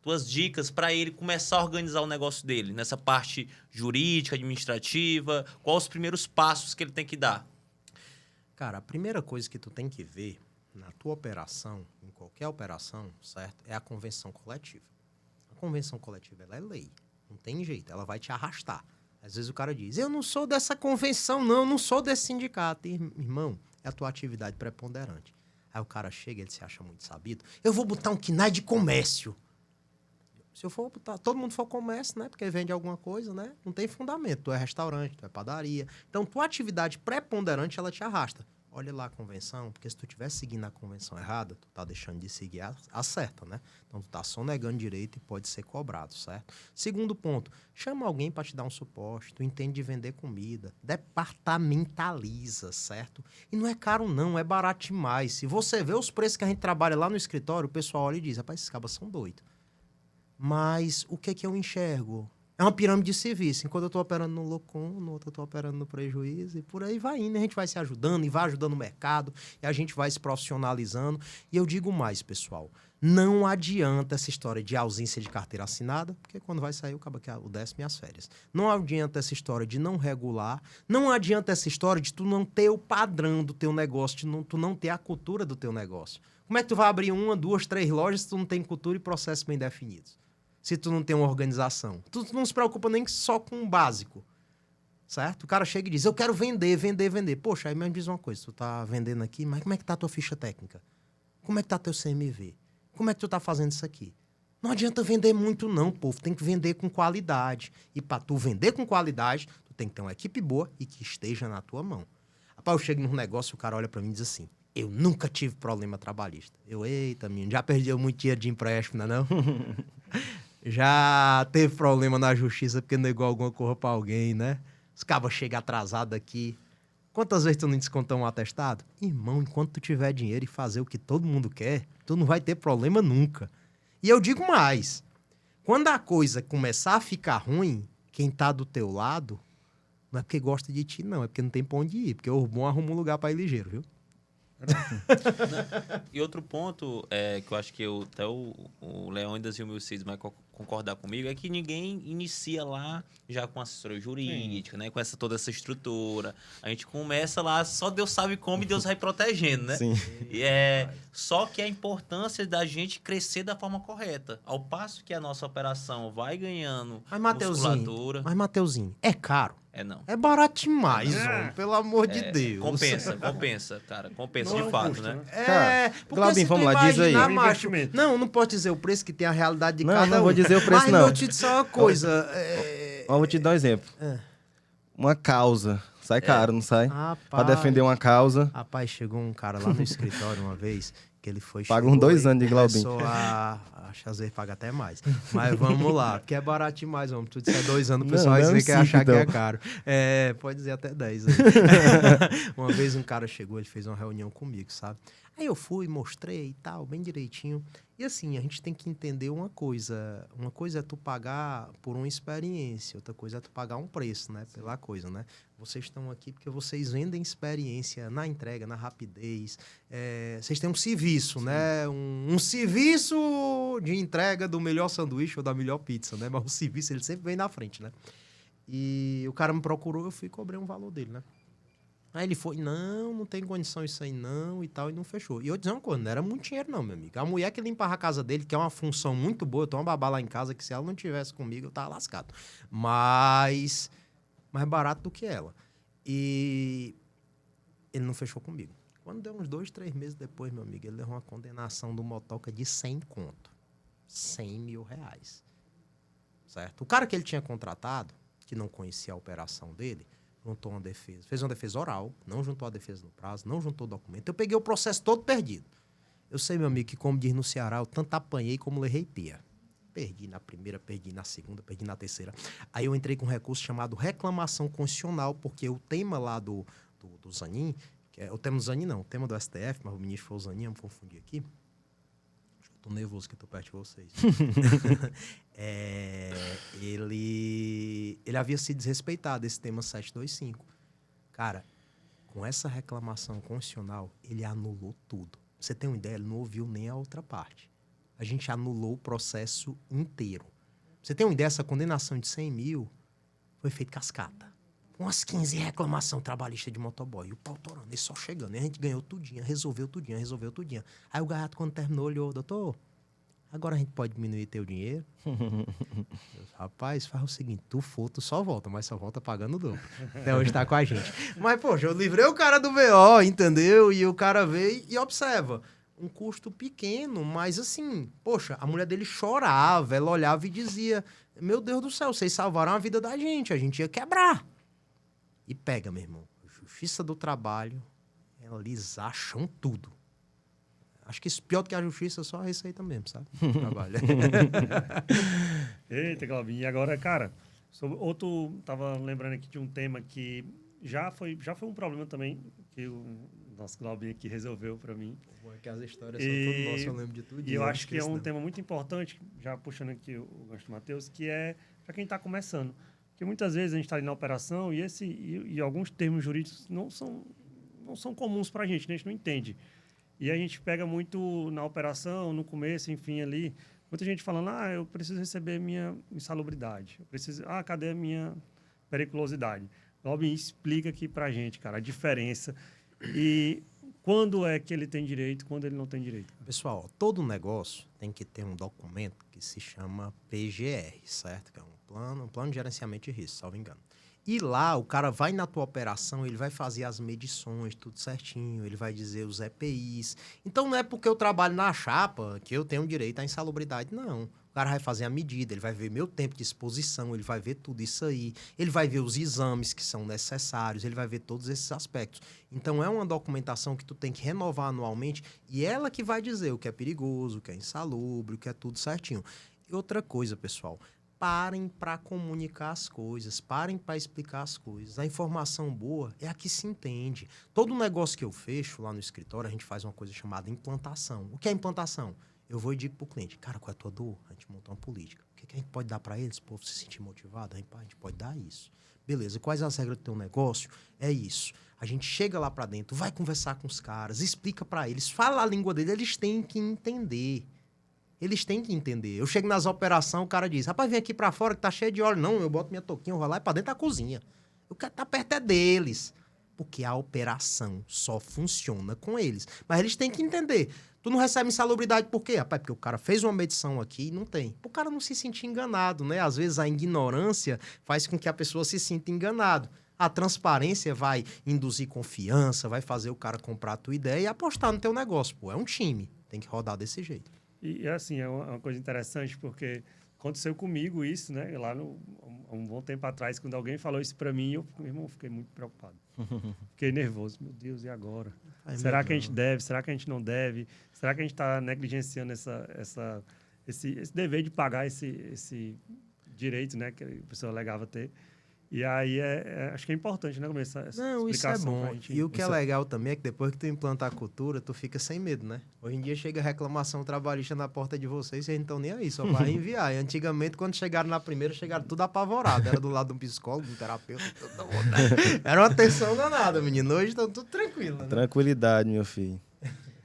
Speaker 1: tuas dicas para ele começar a organizar o negócio dele, nessa parte jurídica, administrativa? Quais os primeiros passos que ele tem que dar?
Speaker 3: Cara, a primeira coisa que tu tem que ver na tua operação, em qualquer operação, certo? É a convenção coletiva. A convenção coletiva, ela é lei. Não tem jeito, ela vai te arrastar. Às vezes o cara diz, eu não sou dessa convenção, não sou desse sindicato. Irmão, é a tua atividade preponderante. Aí o cara chega, ele se acha muito sabido. Eu vou botar um KNAI de comércio. Se eu for botar, todo mundo for comércio, né? Porque vende alguma coisa, né? Não tem fundamento. Tu é restaurante, tu é padaria. Então, tua atividade preponderante, ela te arrasta. Olha lá a convenção, porque se tu estiver seguindo a convenção errada, tu tá deixando de seguir a certa, né? Então, tu tá sonegando direito e pode ser cobrado, certo? Segundo ponto, chama alguém para te dar um suporte. Tu entende de vender comida. Departamentaliza, certo? E não é caro não, é barato demais. Se você vê os preços que a gente trabalha lá no escritório, o pessoal olha e diz, rapaz, esses cabas são doidos. Mas o que é que eu enxergo? É uma pirâmide de serviço. Enquanto eu estou operando no Locom, no outro eu estou operando no prejuízo, e por aí vai indo. A gente vai se ajudando e vai ajudando o mercado, e a gente vai se profissionalizando. E eu digo mais, pessoal, não adianta essa história de ausência de carteira assinada, porque quando vai sair, o 10º e as férias. Não adianta essa história de não regular, não adianta essa história de tu não ter o padrão do teu negócio, de tu não ter a cultura do teu negócio. Como é que tu vai abrir 1, 2, 3 lojas se tu não tem cultura e processos bem definidos? Se tu não tem uma organização. Tu não se preocupa nem só com o básico, certo? O cara chega e diz, eu quero vender. Poxa, aí me diz uma coisa, tu tá vendendo aqui, mas como é que tá a tua ficha técnica? Como é que tá teu CMV? Como é que tu tá fazendo isso aqui? Não adianta vender muito não, povo, tem que vender com qualidade. E para tu vender com qualidade, tu tem que ter uma equipe boa e que esteja na tua mão. Rapaz, eu chego num negócio, o cara olha para mim e diz assim, eu nunca tive problema trabalhista. Eita, menino, já perdi muito dinheiro de empréstimo, não? Já teve problema na justiça porque negou alguma coisa pra alguém, né? Os cabas chegam atrasados aqui. Quantas vezes tu não descontou um atestado? Irmão, enquanto tu tiver dinheiro e fazer o que todo mundo quer, tu não vai ter problema nunca. E eu digo mais. Quando a coisa começar a ficar ruim, quem tá do teu lado, não é porque gosta de ti, não. É porque não tem pra onde ir. Porque o bom arruma um lugar pra ir ligeiro, viu?
Speaker 1: E outro ponto que eu acho que até o Leônidas e o Milcides vai concordar comigo é que ninguém inicia lá já com assessoria jurídica, né? Com toda essa estrutura. A gente começa lá, só Deus sabe como e Deus vai protegendo, né?
Speaker 2: Sim.
Speaker 1: E só que a importância da gente crescer da forma correta. Ao passo que a nossa operação vai ganhando musculatura...
Speaker 3: Mas, Mateuzinho, é caro.
Speaker 1: Não.
Speaker 3: É barato demais, homem, pelo amor de Deus.
Speaker 1: Compensa, cara. Compensa
Speaker 4: Não
Speaker 1: de
Speaker 4: é um
Speaker 1: fato,
Speaker 4: custo,
Speaker 1: né?
Speaker 3: Porque
Speaker 2: Glaubinho, vamos lá, diz aí.
Speaker 3: Macho, não pode dizer o preço que tem a realidade de cada um.
Speaker 2: Não vou dizer o preço,
Speaker 3: mas
Speaker 2: não.
Speaker 3: Mas eu te dizer uma coisa.
Speaker 2: Eu vou te dar um exemplo. Uma causa. Sai caro, não sai?
Speaker 3: Rapaz,
Speaker 2: pra defender uma causa.
Speaker 3: Rapaz, chegou um cara lá no escritório uma vez, que ele foi...
Speaker 2: Paga uns 2 anos de Glaubinho.
Speaker 3: Começou acho que às vezes paga até mais. Mas vamos lá, porque é barato demais, homem. Tu disser 2 anos, o pessoal vai dizer que achar que é caro. Pode dizer até 10 aí. Uma vez um cara chegou, ele fez uma reunião comigo, sabe? Aí eu fui, mostrei e tal, bem direitinho. E assim, a gente tem que entender uma coisa. Uma coisa é tu pagar por uma experiência, outra coisa é tu pagar um preço, né? Pela coisa, né? Vocês estão aqui porque vocês vendem experiência na entrega, na rapidez. Vocês têm um serviço, né? Um serviço de entrega do melhor sanduíche ou da melhor pizza, né? Mas o serviço, ele sempre vem na frente, né? E o cara me procurou, eu fui e cobrei um valor dele, né? Aí ele foi, não tem condição isso aí não, e tal, e não fechou. E eu dizia uma coisa, não era muito dinheiro não, meu amigo. A mulher que limpava a casa dele, que é uma função muito boa, eu tenho uma babá lá em casa, que se ela não tivesse comigo, eu tava lascado. Mas mais barato do que ela. E ele não fechou comigo. Quando deu uns 2, 3 meses depois, meu amigo, ele levou uma condenação do motoca de 100 conto. 100 mil reais. Certo? O cara que ele tinha contratado, que não conhecia a operação dele, juntou uma defesa. Fez uma defesa oral, não juntou a defesa no prazo, não juntou o documento. Eu peguei o processo todo perdido. Eu sei, meu amigo, que como diz no Ceará, eu tanto apanhei como levei pia. Perdi na primeira, perdi na segunda, perdi na terceira. Aí eu entrei com um recurso chamado reclamação constitucional, porque o tema lá do Zanin, que é o tema do Zanin não, o tema do STF, mas o ministro foi o Zanin, eu me confundi aqui. tô nervoso que eu tô perto de vocês. Ele havia se desrespeitado, esse tema 725. Cara, com essa reclamação constitucional, ele anulou tudo. Pra você tem uma ideia, ele não ouviu nem a outra parte. A gente anulou o processo inteiro. Pra você tem uma ideia, essa condenação de 100 mil foi feita cascata. Umas 15 reclamação trabalhista de motoboy. E o pau torando, ele só chegando. E a gente ganhou tudinho, resolveu tudinho. Aí o Gaiato, quando terminou, olhou, doutor, agora a gente pode diminuir teu dinheiro? Rapaz, faz o seguinte, tu só volta, mas só volta pagando o dobro. Até hoje tá com a gente. Mas, poxa, eu livrei o cara do BO, entendeu? E o cara veio e observa. Um custo pequeno, mas assim, poxa, a mulher dele chorava, ela olhava e dizia, meu Deus do céu, vocês salvaram a vida da gente, a gente ia quebrar. E pega, meu irmão, Justiça do Trabalho, eles acham tudo. Acho que isso pior do que a justiça, só a receita mesmo, sabe? Trabalho.
Speaker 4: Eita, Glaubinho. E agora, cara, tava lembrando aqui de um tema que já foi um problema também, que o nosso Glaubinho aqui resolveu para mim.
Speaker 3: Que as histórias são todas nossas, eu lembro de tudo.
Speaker 4: E eu acho que é um tema muito importante, já puxando aqui o gancho do Matheus, que é para quem está começando. Porque muitas vezes a gente está ali na operação e alguns termos jurídicos não são comuns para a gente não entende. E a gente pega muito na operação, no começo, enfim, ali, muita gente falando, eu preciso receber minha insalubridade, cadê a minha periculosidade? Robin, explica aqui para a gente, cara, a diferença e quando é que ele tem direito, quando ele não tem direito.
Speaker 3: Pessoal, todo negócio tem que ter um documento que se chama PGR, certo? Que é um plano de gerenciamento de risco, salvo engano. E lá, o cara vai na tua operação, ele vai fazer as medições, tudo certinho, ele vai dizer os EPIs. Então, não é porque eu trabalho na chapa que eu tenho direito à insalubridade, não. O cara vai fazer a medida, ele vai ver meu tempo de exposição, ele vai ver tudo isso aí, ele vai ver os exames que são necessários, ele vai ver todos esses aspectos. Então, é uma documentação que tu tem que renovar anualmente e ela que vai dizer o que é perigoso, o que é insalubre, o que é tudo certinho. E outra coisa, pessoal, parem para comunicar as coisas, parem para explicar as coisas. A informação boa é a que se entende. Todo negócio que eu fecho lá no escritório, a gente faz uma coisa chamada implantação. O que é implantação? Eu vou e digo pro cliente, cara, qual é a tua dor? A gente monta uma política. O que a gente pode dar para eles? Para o povo se sentir motivado? A gente pode dar isso. Beleza, quais as regras do teu negócio? É isso. A gente chega lá para dentro, vai conversar com os caras, explica para eles, fala a língua deles, eles têm que entender. Eles têm que entender. Eu chego nas operações, o cara diz, rapaz, vem aqui pra fora que tá cheio de óleo. Não, eu boto minha touquinha, eu vou lá e pra dentro da cozinha. Eu quero estar perto é deles. Porque a operação só funciona com eles. Mas eles têm que entender. Tu não recebe insalubridade por quê? Rapaz, porque o cara fez uma medição aqui e não tem. O cara não se sentir enganado, né? Às vezes a ignorância faz com que a pessoa se sinta enganado. A transparência vai induzir confiança, vai fazer o cara comprar a tua ideia e apostar no teu negócio. Pô, é um time. Tem que rodar desse jeito.
Speaker 4: E assim, é uma coisa interessante, porque aconteceu comigo isso, né? Lá um bom tempo atrás, quando alguém falou isso para mim, meu irmão, fiquei muito preocupado. Fiquei nervoso. Meu Deus, e agora? Será que a gente deve? Será que a gente não deve? Será que a gente está negligenciando esse dever de pagar esse direito, né? Que a pessoa alegava ter. E aí, acho que é importante, né, essa
Speaker 3: não, isso é bom. Gente, e o que é legal também é que depois que tu implantar a cultura, tu fica sem medo, né? Hoje em dia chega reclamação trabalhista na porta de vocês, vocês não estão nem aí, só vai enviar. E antigamente, quando chegaram na primeira, chegaram tudo apavorado. Era do lado de um psicólogo, de um terapeuta, tudo era uma tensão danada, menino. Hoje estão tudo tranquilo, né?
Speaker 2: Tranquilidade, meu filho.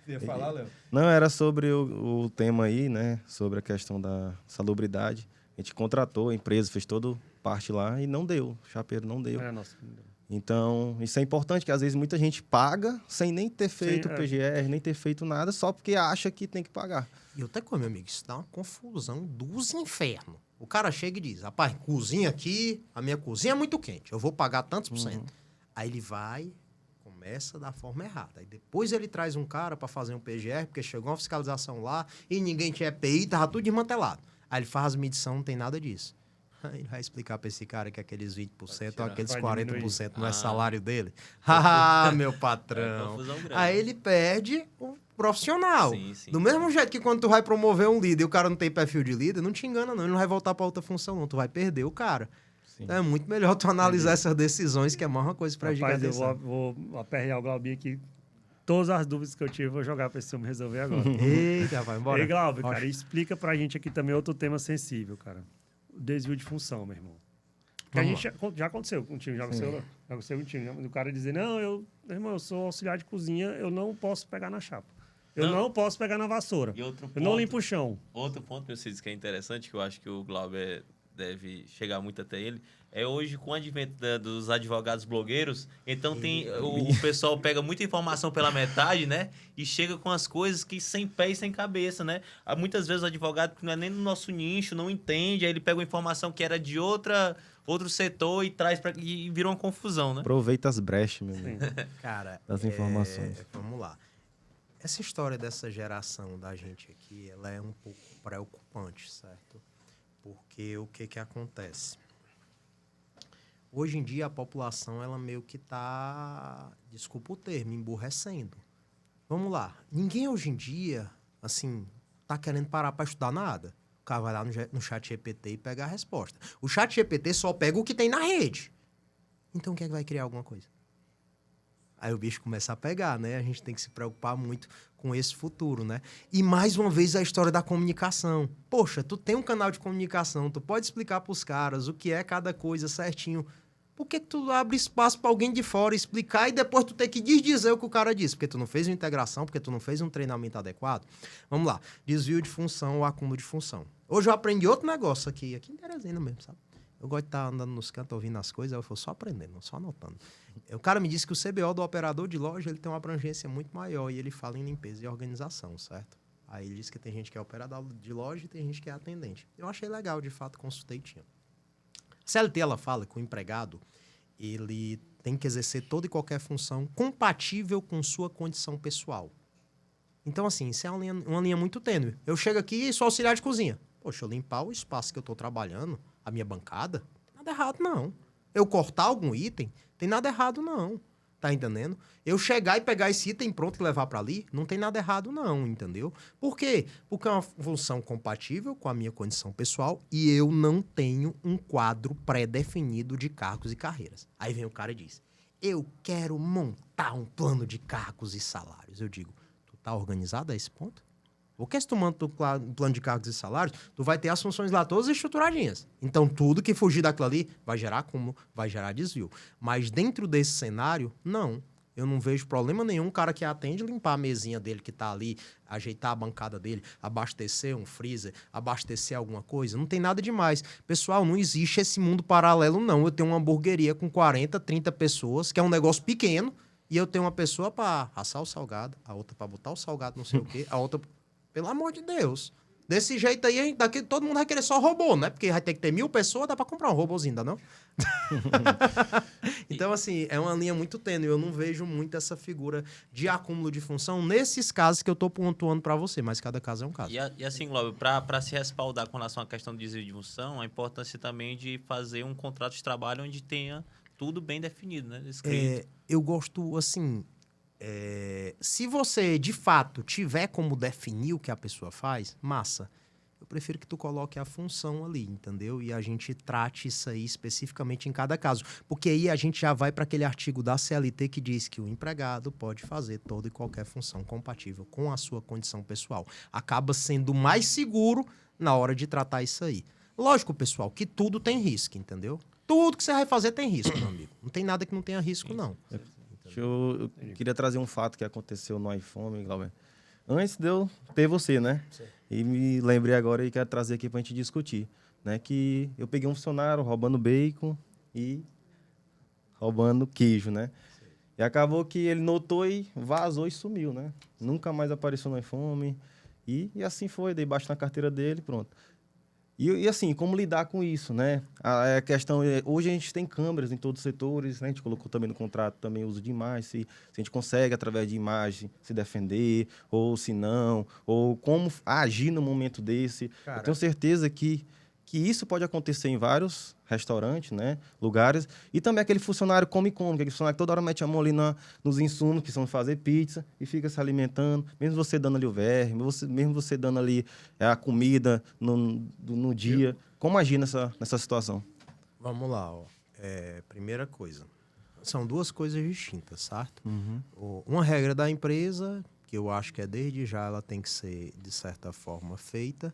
Speaker 3: Você ia falar, Léo?
Speaker 2: Não, era sobre o tema aí, né? Sobre a questão da salubridade. A gente contratou, a empresa fez toda parte lá e não deu. O chapeiro não deu.
Speaker 4: Nossa, não deu.
Speaker 2: Então, isso é importante, que às vezes muita gente paga sem nem ter feito PGR, nem ter feito nada, só porque acha que tem que pagar.
Speaker 3: E outra coisa, meu amigo, isso dá uma confusão dos infernos. O cara chega e diz, rapaz, cozinha aqui, a minha cozinha é muito quente, eu vou pagar tantos por cento. Aí ele vai, começa da forma errada. Aí depois ele traz um cara para fazer um PGR, porque chegou uma fiscalização lá e ninguém tinha EPI, tava tudo desmantelado. Aí ele faz as medições, não tem nada disso. Aí ele vai explicar para esse cara que aqueles 20% ou aqueles 40% não é salário dele. Ah, meu patrão. Aí ele perde o profissional.
Speaker 1: Sim, sim.
Speaker 3: Do mesmo jeito que quando tu vai promover um líder e o cara não tem perfil de líder, não te engana não, ele não vai voltar para outra função não, tu vai perder o cara. Então é muito melhor tu analisar essas decisões, que é a maior coisa pra gente.
Speaker 4: Rapaz, eu vou aperrear o Glaubinho aqui. todas as dúvidas que eu tive, eu vou jogar pra esse homem resolver agora.
Speaker 3: Eita, vai embora.
Speaker 4: Ei, Glauber, cara, explica pra gente aqui também outro tema sensível, cara. O desvio de função, meu irmão. Porque a gente já aconteceu contigo, já aconteceu contigo. O cara dizer, não, meu irmão, eu sou auxiliar de cozinha, eu não posso pegar na chapa. Eu não posso pegar na vassoura.
Speaker 1: E outro ponto,
Speaker 4: eu não limpo o chão.
Speaker 1: Outro ponto, meu Cid, que é interessante, que eu acho que o Glauber deve chegar muito até ele, é hoje com o advento dos advogados blogueiros, então o pessoal pega muita informação pela metade, né? E chega com as coisas que sem pé e sem cabeça, né? Muitas vezes o advogado que não é nem no nosso nicho, não entende, aí ele pega uma informação que era de outro setor e traz e vira uma confusão, né?
Speaker 2: Aproveita as brechas, meu irmão,
Speaker 3: Cara,
Speaker 2: das informações.
Speaker 3: Vamos lá. Essa história dessa geração da gente aqui, ela é um pouco preocupante, certo? Porque o que acontece? Hoje em dia, a população, ela meio que tá, desculpa o termo, emburrecendo. Vamos lá. Ninguém hoje em dia, assim, tá querendo parar para estudar nada. O cara vai lá no chat GPT e pega a resposta. O chat GPT só pega o que tem na rede. Então, quem é que vai criar alguma coisa? Aí o bicho começa a pegar, né? A gente tem que se preocupar muito com esse futuro, né? E mais uma vez a história da comunicação. Poxa, tu tem um canal de comunicação, tu pode explicar pros caras o que é cada coisa certinho. Por que tu abre espaço para alguém de fora explicar e depois tu ter que desdizer o que o cara disse? Porque tu não fez uma integração, porque tu não fez um treinamento adequado? Vamos lá. Desvio de função ou acúmulo de função. Hoje eu aprendi outro negócio aqui em Teresina mesmo, sabe? Eu gosto de estar andando nos cantos, ouvindo as coisas, eu vou só aprendendo, só anotando. O cara me disse que o CBO do operador de loja ele tem uma abrangência muito maior e ele fala em limpeza e organização, certo? Aí ele disse que tem gente que é operador de loja e tem gente que é atendente. Eu achei legal, de fato, consultei e tinha. CLT, ela fala que o empregado ele tem que exercer toda e qualquer função compatível com sua condição pessoal. Então, assim, isso é uma linha muito tênue. Eu chego aqui e sou auxiliar de cozinha. Poxa, eu limpar o espaço que eu estou trabalhando, a minha bancada, nada errado, não. Eu cortar algum item, tem nada errado, não. Tá entendendo? Eu chegar e pegar esse item pronto e levar para ali, não tem nada errado, não, entendeu? Por quê? Porque é uma função compatível com a minha condição pessoal e eu não tenho um quadro pré-definido de cargos e carreiras. Aí vem o cara e diz, eu quero montar um plano de cargos e salários. Eu digo, tu tá organizado a esse ponto? Porque se tu monta um plano de cargos e salários, tu vai ter as funções lá todas estruturadinhas. Então, tudo que fugir daquilo ali vai gerar acúmulo, vai gerar desvio. Mas dentro desse cenário, não. Eu não vejo problema nenhum o cara que atende limpar a mesinha dele que tá ali, ajeitar a bancada dele, abastecer um freezer, abastecer alguma coisa. Não tem nada demais. Pessoal, não existe esse mundo paralelo, não. Eu tenho uma hamburgueria com 40, 30 pessoas, que é um negócio pequeno, e eu tenho uma pessoa para assar o salgado, a outra para botar o salgado não sei o quê, a outra... Pelo amor de Deus. Desse jeito aí, daqui, todo mundo vai querer só robô, né? Porque vai ter que ter 1000 pessoas, dá pra comprar um robôzinho, ainda não? Então, assim, é uma linha muito tênue. Eu não vejo muito essa figura de acúmulo de função nesses casos que eu tô pontuando pra você, mas cada caso é um caso.
Speaker 1: E assim, Glauber, para se respaldar com relação à questão do desvio de função, a importância também de fazer um contrato de trabalho onde tenha tudo bem definido, né? Escrito.
Speaker 3: Eu gosto, assim... se você, de fato, tiver como definir o que a pessoa faz, massa. Eu prefiro que tu coloque a função ali, entendeu? E a gente trate isso aí especificamente em cada caso. Porque aí a gente já vai para aquele artigo da CLT que diz que o empregado pode fazer toda e qualquer função compatível com a sua condição pessoal. Acaba sendo mais seguro na hora de tratar isso aí. Lógico, pessoal, que tudo tem risco, entendeu? Tudo que você vai fazer tem risco, meu amigo. Não tem nada que não tenha risco, não.
Speaker 2: Eu queria trazer um fato que aconteceu no iPhone, Glauber. Antes de eu ter você, né? Sim. E me lembrei agora e quero trazer aqui pra gente discutir, né? Que eu peguei um funcionário roubando bacon e roubando queijo, né? Sim. E acabou que ele notou e vazou e sumiu, né? Nunca mais apareceu no iPhone. E assim foi, dei baixo na carteira dele, pronto. E assim, como lidar com isso, né? A questão é, hoje a gente tem câmeras em todos os setores, né? A gente colocou também no contrato também o uso de imagem, se a gente consegue, através de imagem, se defender, ou se não, ou como agir no momento desse. Cara, eu tenho certeza que isso pode acontecer em vários restaurantes, né? Lugares. E também aquele funcionário aquele funcionário que toda hora mete a mão ali nos insumos, que são fazer pizza, e fica se alimentando, mesmo você dando ali o verme, mesmo você dando ali a comida no dia. Como agir nessa situação?
Speaker 3: Vamos lá, ó. Primeira coisa. São duas coisas distintas, certo?
Speaker 2: Uhum.
Speaker 3: Uma regra da empresa, que eu acho que é desde já, ela tem que ser, de certa forma, feita.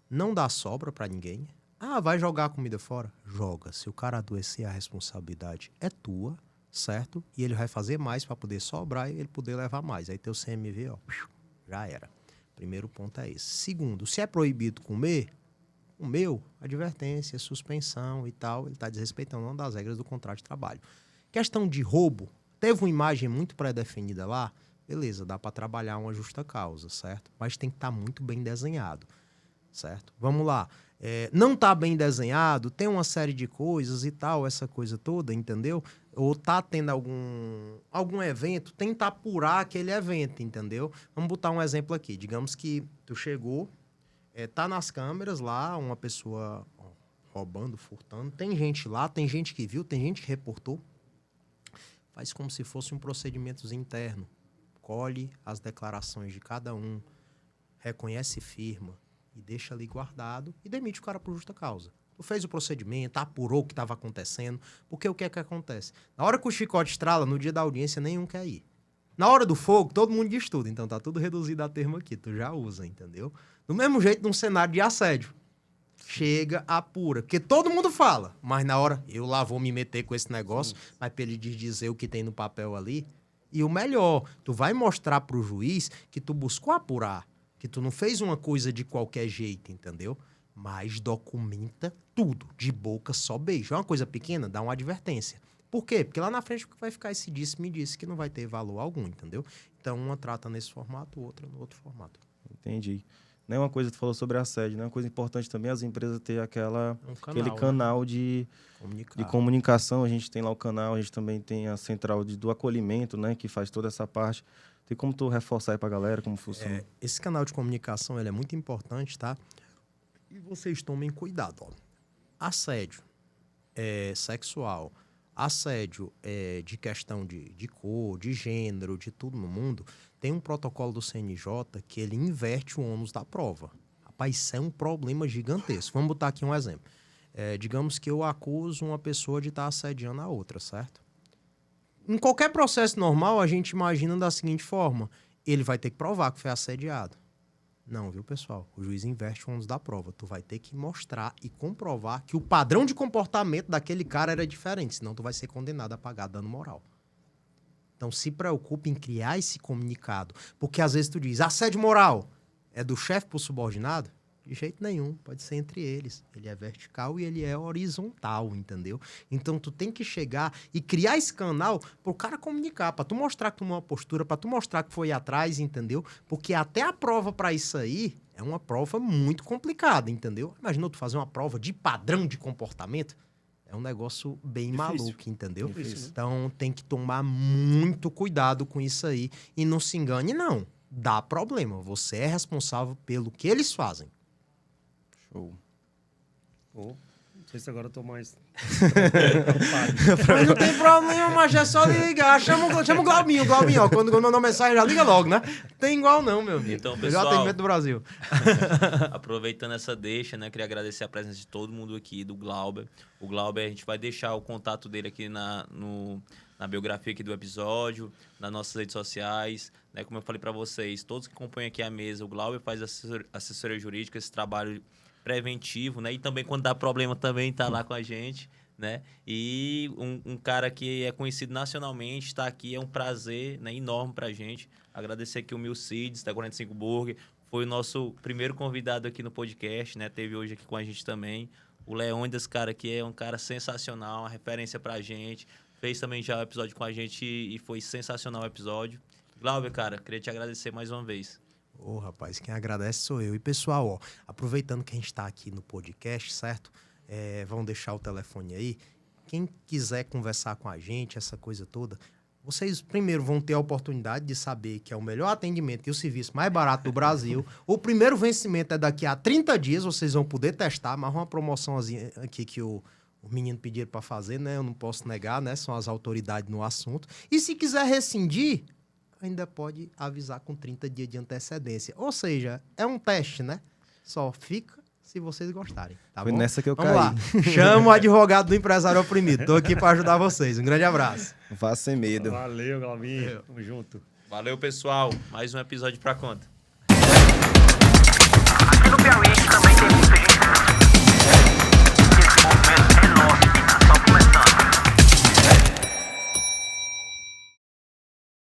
Speaker 3: Não dá sobra para ninguém. Ah, vai jogar a comida fora? Joga. Se o cara adoecer, a responsabilidade é tua, certo? E ele vai fazer mais para poder sobrar e ele poder levar mais. Aí teu CMV, ó, já era. Primeiro ponto é esse. Segundo, se é proibido comer, comeu, advertência, suspensão e tal, ele está desrespeitando uma das regras do contrato de trabalho. Questão de roubo, teve uma imagem muito pré-definida lá, beleza, dá para trabalhar uma justa causa, certo? Mas tem que estar muito bem desenhado, certo? Vamos lá. Não tá bem desenhado, tem uma série de coisas e tal, essa coisa toda, entendeu? Ou tá tendo algum evento, tenta apurar aquele evento, entendeu? Vamos botar um exemplo aqui. Digamos que tu chegou, tá nas câmeras lá, uma pessoa roubando, furtando. Tem gente lá, tem gente que viu, tem gente que reportou. Faz como se fosse um procedimento interno. Colhe as declarações de cada um, reconhece firma e deixa ali guardado e demite o cara por justa causa. Tu fez o procedimento, apurou o que estava acontecendo, porque o que é que acontece? Na hora que o chicote estrala, no dia da audiência, nenhum quer ir. Na hora do fogo, todo mundo diz tudo, então tá tudo reduzido a termo aqui, tu já usa, entendeu? Do mesmo jeito, num cenário de assédio. Chega, apura, porque todo mundo fala, mas na hora, eu lá vou me meter com esse negócio, mas pra ele dizer o que tem no papel ali. E o melhor, tu vai mostrar pro juiz que tu buscou apurar, que tu não fez uma coisa de qualquer jeito, entendeu? Mas documenta tudo, de boca só beijo. É uma coisa pequena, dá uma advertência. Por quê? Porque lá na frente vai ficar esse disse-me disse que não vai ter valor algum, entendeu? Então, uma trata nesse formato, outra no outro formato.
Speaker 2: Entendi. Não é uma coisa que tu falou sobre assédio, né? Uma coisa importante também é as empresas ter aquele
Speaker 3: Né?
Speaker 2: canal de comunicação. A gente tem lá o canal, a gente também tem a central do acolhimento, né? Que faz toda essa parte. Tem como tu reforçar aí pra galera como funciona?
Speaker 3: Esse canal de comunicação ele é muito importante, tá? E vocês tomem cuidado, ó. Assédio sexual, assédio de questão de cor, de gênero, de tudo no mundo, tem um protocolo do CNJ que ele inverte o ônus da prova. Rapaz, isso é um problema gigantesco. Vamos botar aqui um exemplo. Digamos que eu acuso uma pessoa de estar assediando a outra, certo? Em qualquer processo normal, a gente imagina da seguinte forma: ele vai ter que provar que foi assediado. Não, viu, pessoal? O juiz inverte o ônus da prova. Tu vai ter que mostrar e comprovar que o padrão de comportamento daquele cara era diferente, senão tu vai ser condenado a pagar dano moral. Então, se preocupe em criar esse comunicado. Porque, às vezes, tu diz, assédio moral é do chefe pro subordinado? De jeito nenhum, pode ser entre eles. Ele é vertical e ele é horizontal, entendeu? Então, tu tem que chegar e criar esse canal pro cara comunicar, pra tu mostrar que tomou uma postura, pra tu mostrar que foi atrás, entendeu? Porque até a prova pra isso aí é uma prova muito complicada, entendeu? Imagina tu fazer uma prova de padrão de comportamento. É um negócio bem maluco, entendeu?
Speaker 4: Difícil, né?
Speaker 3: Então, tem que tomar muito cuidado com isso aí. E não se engane, não. Dá problema. Você é responsável pelo que eles fazem.
Speaker 2: Show.
Speaker 4: Não sei se agora eu tô mais...
Speaker 3: Mas não tem problema, mas é só ligar. Chama o Glaubinho, ó. Quando mandou mensagem, já liga logo, né? Tem igual não, meu amigo.
Speaker 1: Então,
Speaker 3: Melhor
Speaker 1: pessoal,
Speaker 3: atendimento do Brasil.
Speaker 1: aproveitando essa deixa, né? Queria agradecer a presença de todo mundo aqui, do Glauber. O Glauber, a gente vai deixar o contato dele aqui na biografia aqui do episódio, nas nossas redes sociais, né? Como eu falei para vocês, todos que compõem aqui a mesa, o Glauber faz assessoria jurídica, esse trabalho preventivo, né? E também quando dá problema também tá lá com a gente, né? E um cara que é conhecido nacionalmente, está aqui, é um prazer, né, enorme pra gente. Agradecer aqui o Milcides, da 45 Burger, foi o nosso primeiro convidado aqui no podcast, né? Teve hoje aqui com a gente também. O Leônidas, cara, que é um cara sensacional, uma referência pra gente. Fez também já o episódio com a gente e foi sensacional o episódio. Glauber, cara, queria te agradecer mais uma vez.
Speaker 3: Ô, rapaz, quem agradece sou eu. E, pessoal, ó, aproveitando que a gente tá aqui no podcast, certo? Vão deixar o telefone aí. Quem quiser conversar com a gente, essa coisa toda, vocês primeiro vão ter a oportunidade de saber que é o melhor atendimento e o serviço mais barato do Brasil. O primeiro vencimento é daqui a 30 dias, vocês vão poder testar, mas uma promoçãozinha aqui que o menino pediram para fazer, né? Eu não posso negar, né? São as autoridades no assunto. E se quiser rescindir, ainda pode avisar com 30 dias de antecedência. Ou seja, é um teste, né? Só fica se vocês gostarem, tá
Speaker 2: Foi
Speaker 3: bom?
Speaker 2: nessa que eu
Speaker 3: Vamos
Speaker 2: caí.
Speaker 3: lá. Chama o advogado do empresário oprimido. Tô aqui para ajudar vocês. Um grande abraço.
Speaker 2: Não faça sem medo.
Speaker 4: Valeu, Glaubinho. Tamo junto.
Speaker 1: Valeu, pessoal. Mais um episódio pra conta.
Speaker 5: Aqui no Piauí também tem muita gente